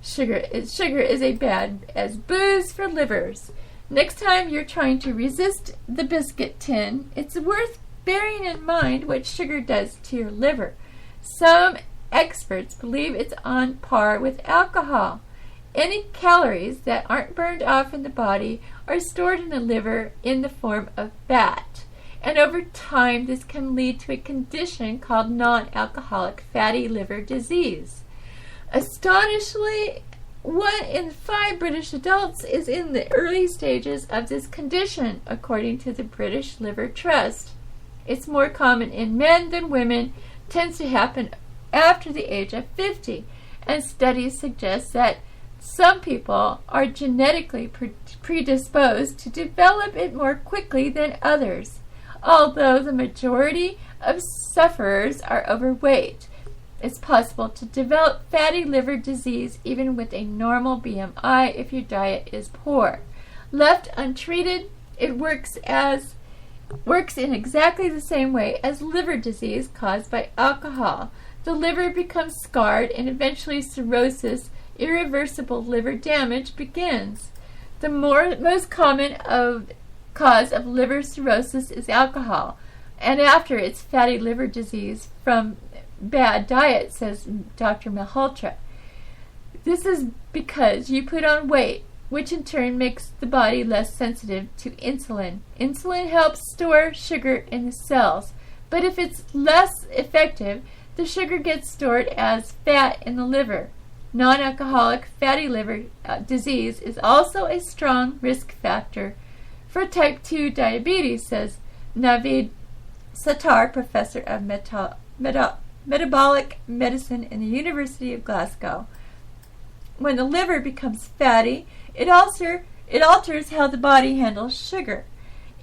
Sugar is as bad as booze for livers. Next time you're trying to resist the biscuit tin, it's worth bearing in mind what sugar does to your liver. Some experts believe it's on par with alcohol. Any calories that aren't burned off in the body are stored in the liver in the form of fat. And over time, this can lead to a condition called non-alcoholic fatty liver disease. Astonishingly, 1 in 5 British adults is in the early stages of this condition, according to the British Liver Trust. It's more common in men than women, tends to happen after the age of 50, and studies suggest that some people are genetically predisposed to develop it more quickly than others, although the majority of sufferers are overweight. It's possible to develop fatty liver disease even with a normal BMI if your diet is poor. Left untreated, it works in exactly the same way as liver disease caused by alcohol. The liver becomes scarred and eventually cirrhosis, irreversible liver damage, begins. The most common cause of liver cirrhosis is alcohol, and after it's fatty liver disease from bad diet, says Dr. Malhotra. This is because you put on weight, which in turn makes the body less sensitive to insulin. Insulin helps store sugar in the cells, but if it's less effective, the sugar gets stored as fat in the liver. Non-alcoholic fatty liver disease is also a strong risk factor for type 2 diabetes, says Naveed Sattar, professor of metabolic medicine in the University of Glasgow. When the liver becomes fatty, it alters how the body handles sugar.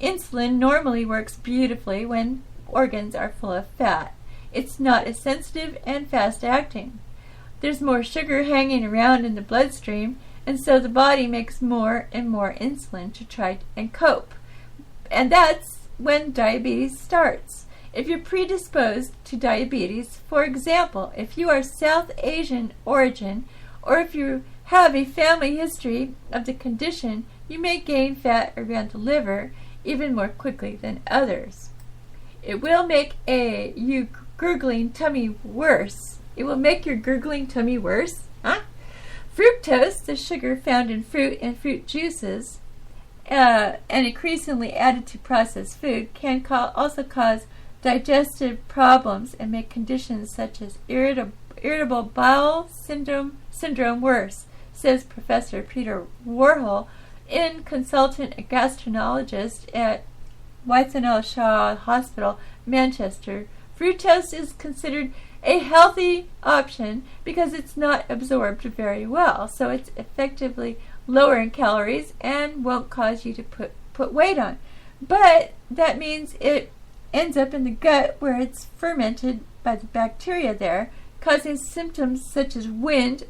Insulin normally works beautifully when organs are full of fat. It's not as sensitive and fast-acting. There's more sugar hanging around in the bloodstream, and so the body makes more and more insulin to try and cope. And that's when diabetes starts. If you're predisposed to diabetes, for example, if you are South Asian origin, or if you have a family history of the condition, you may gain fat around the liver even more quickly than others. It will make your gurgling tummy worse. It will make your gurgling tummy worse? Huh? Fructose, the sugar found in fruit and fruit juices, and increasingly added to processed food, can also cause digestive problems and make conditions such as irritable bowel syndrome worse, says Professor Peter Warhol, consultant gastroenterologist at Wythenshawe Shaw Hospital, Manchester. Fructose is considered a healthy option because it's not absorbed very well, so it's effectively lower in calories and won't cause you to put weight on. But that means it ends up in the gut where it's fermented by the bacteria there, causing symptoms such as wind,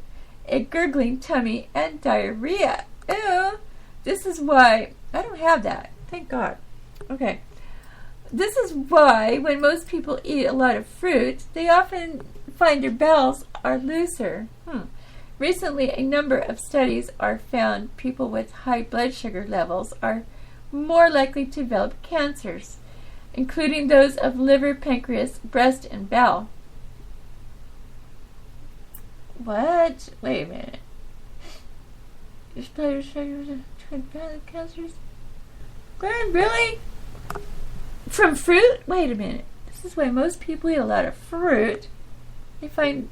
a gurgling tummy, and diarrhea. Ew! This is why I don't have that. Thank God. Okay. This is why when most people eat a lot of fruit, they often find their bowels are looser. Recently, a number of studies are found people with high blood sugar levels are more likely to develop cancers, including those of liver, pancreas, breast, and bowel. What? Wait a minute. Your blood sugar develop cancers? Glenn, really? From fruit? Wait a minute. This is why most people eat a lot of fruit. They find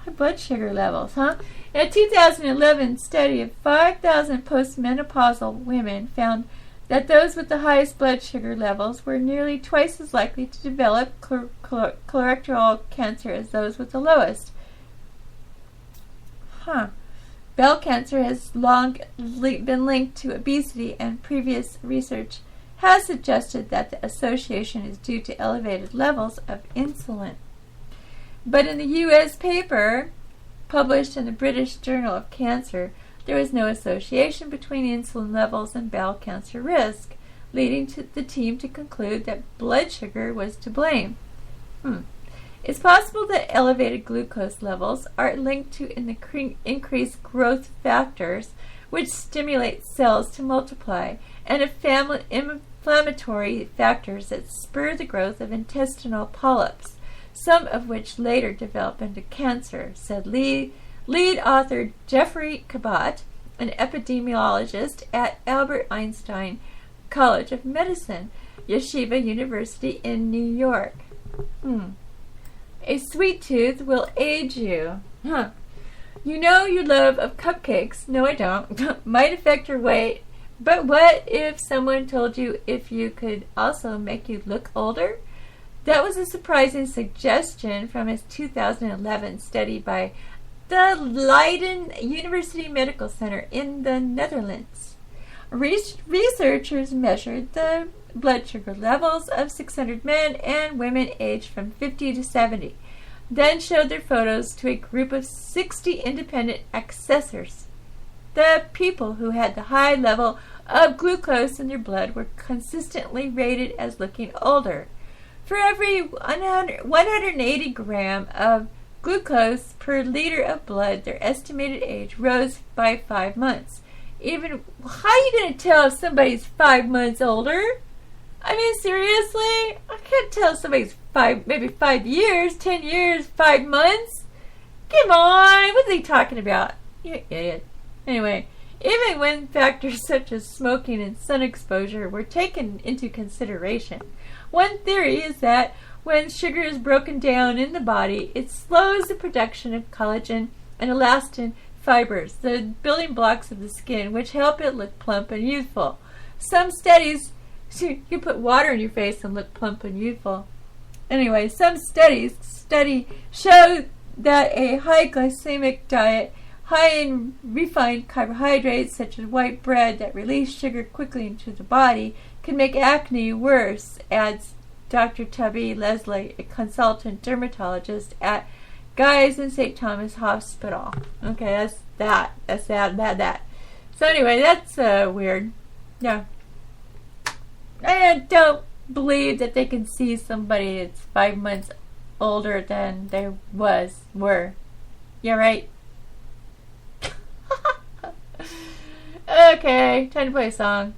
high blood sugar levels, huh? In a 2011 study of 5,000 postmenopausal women found that those with the highest blood sugar levels were nearly twice as likely to develop colorectal cancer as those with the lowest. Bowel cancer has long been linked to obesity, and previous research has suggested that the association is due to elevated levels of insulin. But in the U.S. paper published in the British Journal of Cancer, there was no association between insulin levels and bowel cancer risk. leading to the team to conclude that blood sugar was to blame. It's possible that elevated glucose levels are linked to increased growth factors, which stimulate cells to multiply, and inflammatory factors that spur the growth of intestinal polyps, some of which later develop into cancer, said lead author Jeffrey Cabot, an epidemiologist at Albert Einstein College of Medicine, Yeshiva University in New York. A sweet tooth will age you. You know your love of cupcakes, no I don't, might affect your weight, but what if someone told you if you could also make you look older? That was a surprising suggestion from his 2011 study by the Leiden University Medical Center in the Netherlands. Researchers measured the blood sugar levels of 600 men and women aged from 50 to 70, then showed their photos to a group of 60 independent assessors. The people who had the high level of glucose in their blood were consistently rated as looking older. For every 180 gram of glucose per liter of blood, their estimated age rose by 5 months. Even, how are you going to tell if somebody's 5 months older? I mean, seriously? I can't tell if somebody's maybe 5 years, 10 years, 5 months. Come on, what's he talking about? You idiot. Anyway, even when factors such as smoking and sun exposure were taken into consideration, one theory is that when sugar is broken down in the body, it slows the production of collagen and elastin fibers, the building blocks of the skin, which help it look plump and youthful. Some studies, you put water in your face and look plump and youthful. Anyway, some studies show that a high glycemic diet, high in refined carbohydrates such as white bread that release sugar quickly into the body, can make acne worse, adds Dr. Tubby Leslie, a consultant dermatologist at Guy's and St. Thomas Hospital. Okay, that's that. So anyway, that's weird. Yeah. I don't believe that they can see somebody that's 5 months older than they were. Yeah, right? Okay, time to play a song.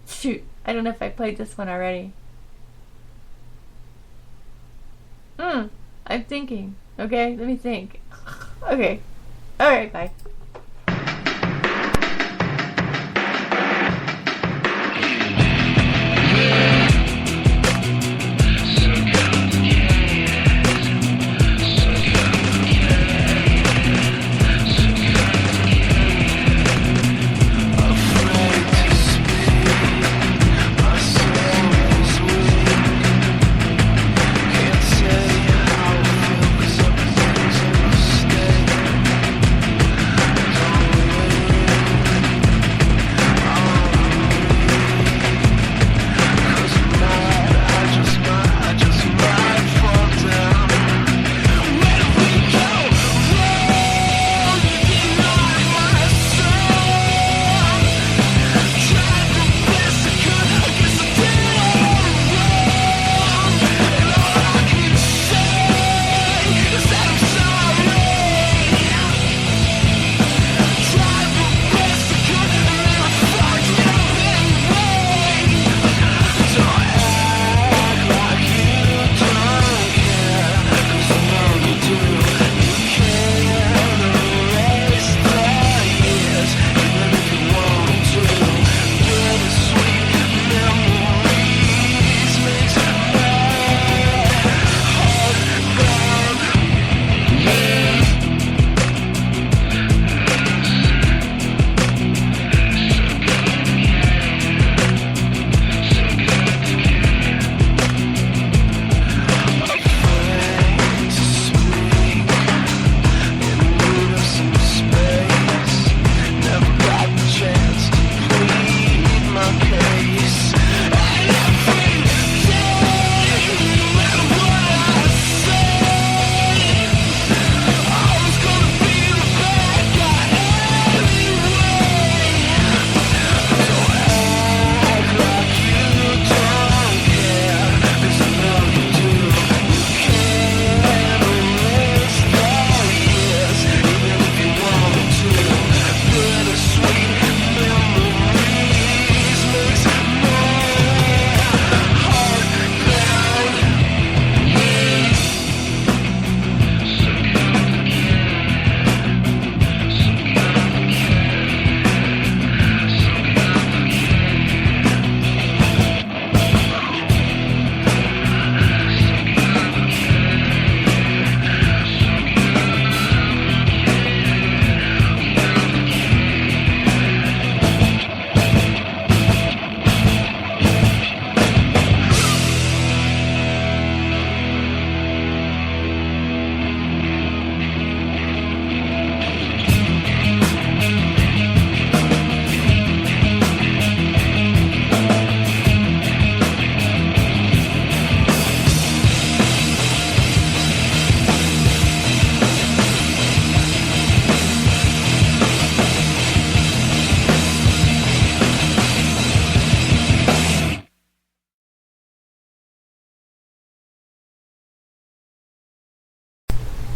Shoot, I don't know if I played this one already. I'm thinking. Okay, let me think. Okay. Alright, bye. Say how it feels, 'cause everything's a mistake.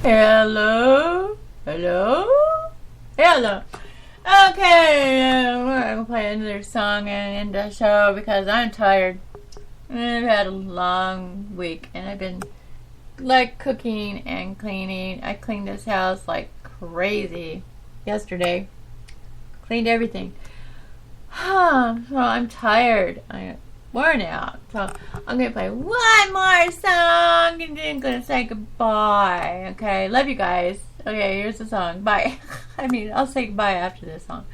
Hello? Hello? Hello. Okay, we're going to play another song and end the show because I'm tired. I've had a long week and I've been like cooking and cleaning. I cleaned this house like crazy yesterday. Cleaned everything. So I'm tired. I'm worn out. So I'm going to play one more song and then I'm going to say goodbye. Okay, love you guys. Okay, here's the song. Bye. I'll say goodbye after this song.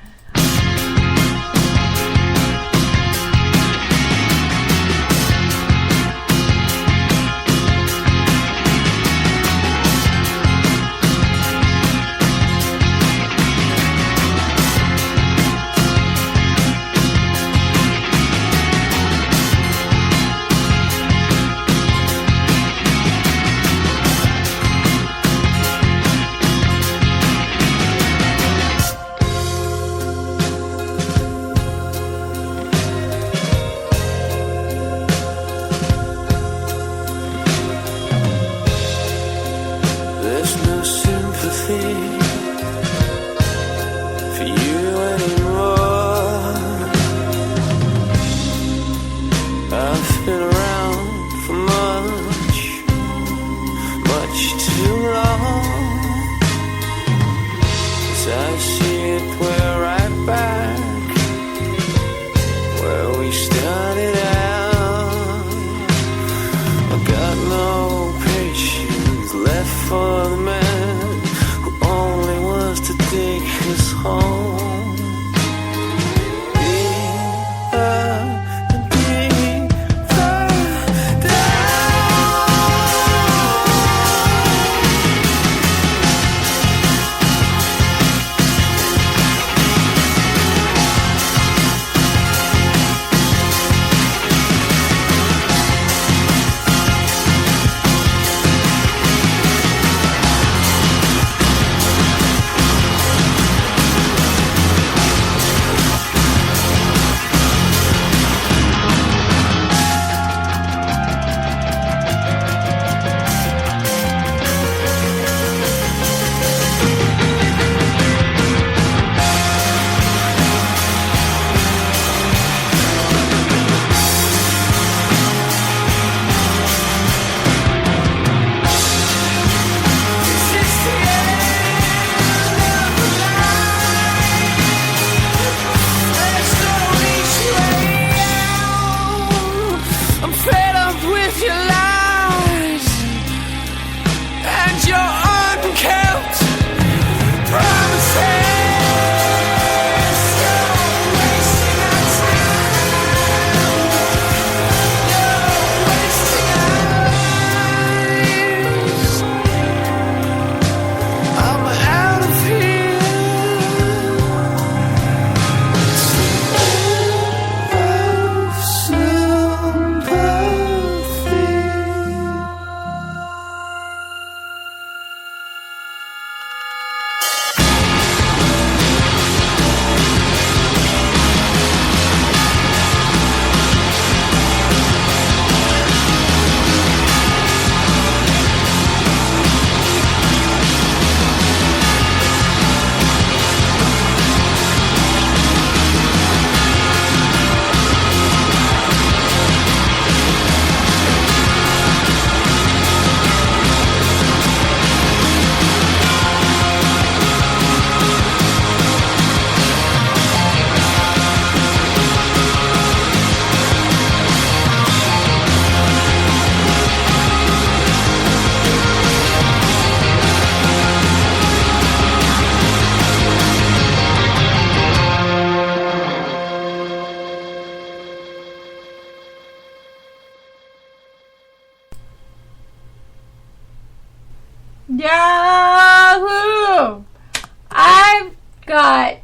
Yahoo! I've got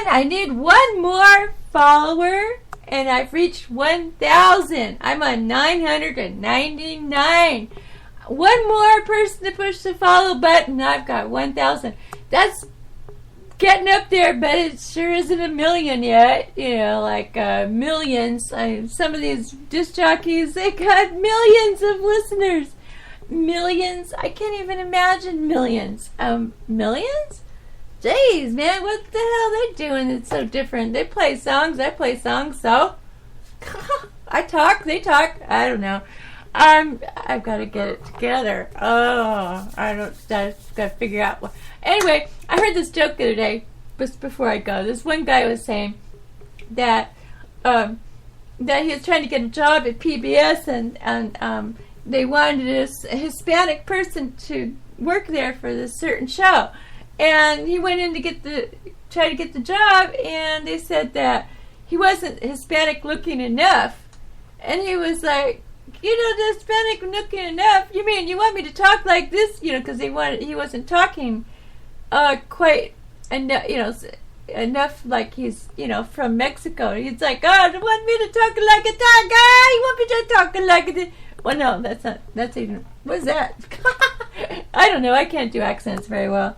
I need one more follower and I've reached 1,000. I'm on 999. One more person to push the follow button. I've got 1,000. That's getting up there, but it sure isn't a million yet. Like millions. Some of these disc jockeys, they got millions of listeners. millions. I can't even imagine millions. Millions? Jeez, man, what the hell are they doing? It's so different. They play songs. I play songs. So I talk. They talk. I don't know. I've got to get it together. Oh, I've got to figure out what. Anyway, I heard this joke the other day, just before I go. This one guy was saying that that he was trying to get a job at PBS, and they wanted a Hispanic person to work there for this certain show. And he went in to try to get the job, and they said that he wasn't Hispanic looking enough. And he was like, the Hispanic looking enough? You mean you want me to talk like this? Because he wasn't talking quite enough, enough like he's, from Mexico. He's like, oh, you want me to talk like a guy? You want me to talk like this? Well, no, that's even, what's that? I don't know, I can't do accents very well.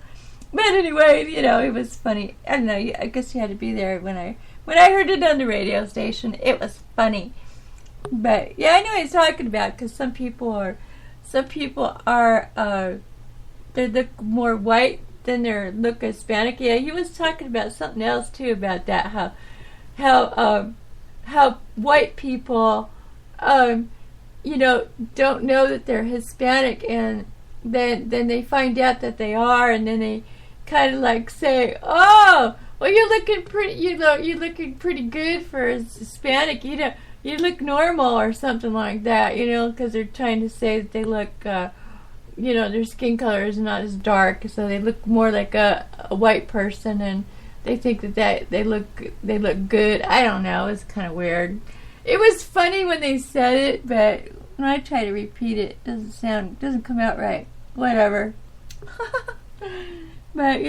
But anyway, it was funny. I don't know, I guess you had to be there when I heard it on the radio station. It was funny. But yeah, I know what he's talking about, because some people are they look more white than they look Hispanic. Yeah, he was talking about something else too about that, how white people don't know that they're Hispanic, and then they find out that they are, and then they kind of like say, oh, well, you're looking pretty good for a Hispanic, you look normal or something like that, because they're trying to say that they look, their skin color is not as dark, so they look more like a white person, and they think that they look good. I don't know, it's kind of weird. It was funny when they said it, but when I try to repeat it, it doesn't come out right. Whatever. But,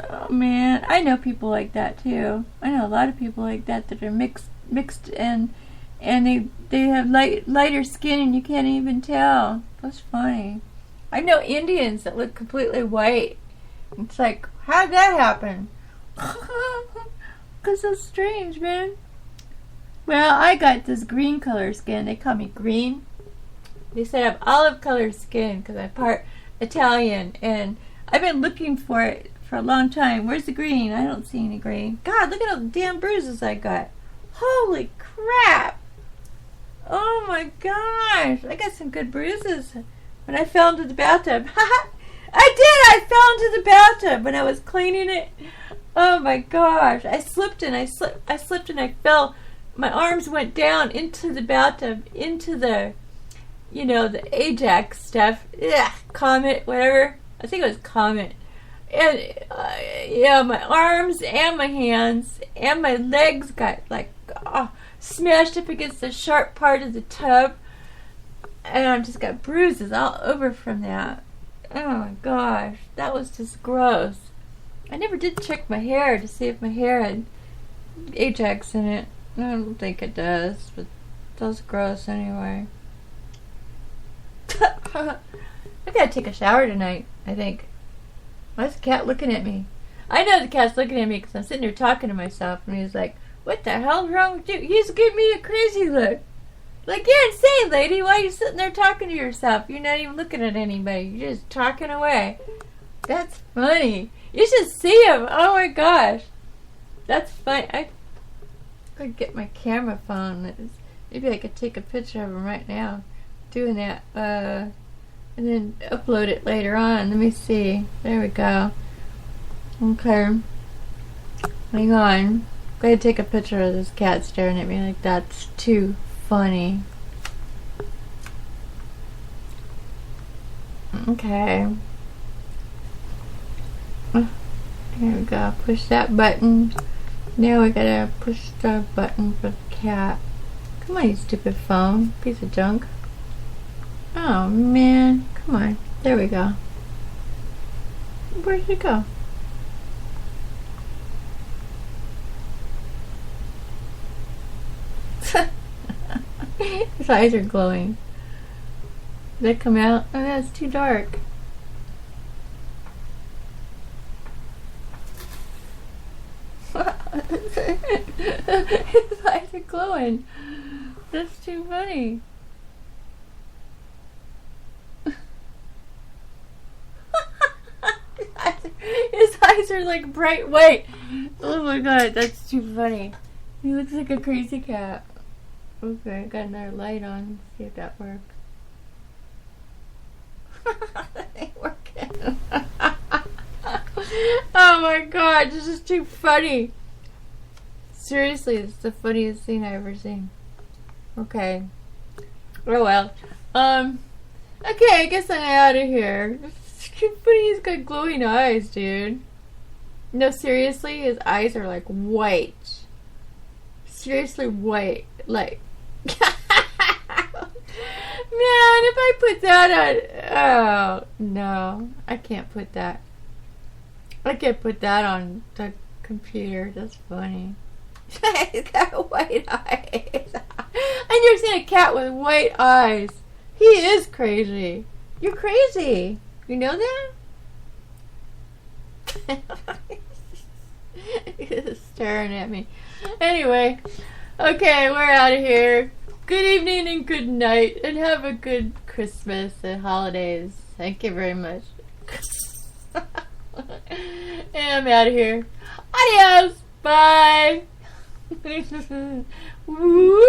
oh man, I know people like that too. I know a lot of people like that are mixed and they have lighter skin and you can't even tell. That's funny. I know Indians that look completely white. It's like, how did that happen? Because it's strange, man. Well, I got this green color skin. They call me green. They said I have olive color skin because I'm part Italian, and I've been looking for it for a long time. Where's the green? I don't see any green. God, look at all the damn bruises I got. Holy crap. Oh my gosh. I got some good bruises when I fell into the bathtub. I fell into the bathtub when I was cleaning it. Oh my gosh. I slipped and I fell. My arms went down into the bathtub, into the, the Ajax stuff. Ugh, Comet, whatever. I think it was Comet. And, my arms and my hands and my legs got, smashed up against the sharp part of the tub. And I've just got bruises all over from that. Oh, my gosh. That was just gross. I never did check my hair to see if my hair had Ajax in it. I don't think it does, but it does gross anyway. I gotta take a shower tonight, I think. Why's the cat looking at me? I know the cat's looking at me because I'm sitting there talking to myself, and he's like, what the hell's wrong with you? He's giving me a crazy look. Like, you're insane, lady. Why are you sitting there talking to yourself? You're not even looking at anybody. You're just talking away. That's funny. You should see him. Oh my gosh. That's funny. I could get my camera phone. Maybe I could take a picture of him right now. Doing that. And then upload it later on. Let me see. There we go. Okay. Hang on. Go ahead and take a picture of this cat staring at me like that's too funny. Okay. Here we go. Push that button. Now we gotta push the button for the cat. Come on, you stupid phone. Piece of junk. Oh, man. Come on. There we go. Where did it go? His eyes are glowing. Did that come out? Oh, that's too dark. His eyes are glowing. That's too funny. eyes are like bright white. Oh my god, that's too funny. He looks like a crazy cat. Okay, got another light on. Let's see if that works. That ain't working. Oh my god, this is too funny. Seriously, it's the funniest thing I've ever seen. Okay. Oh well. Okay, I guess I'm out of here. It's too funny, he's got glowing eyes, dude. No, seriously, his eyes are like white. Seriously white. Like man, if I put that on... Oh, no. I can't put that. I can't put that on the computer. That's funny. He's got white eyes. I never seen a cat with white eyes. He is crazy. You're crazy. You know that? He's staring at me. Anyway. Okay, we're out of here. Good evening and good night, and have a good Christmas and holidays. Thank you very much. And I'm out of here. Adios. Bye. Woo!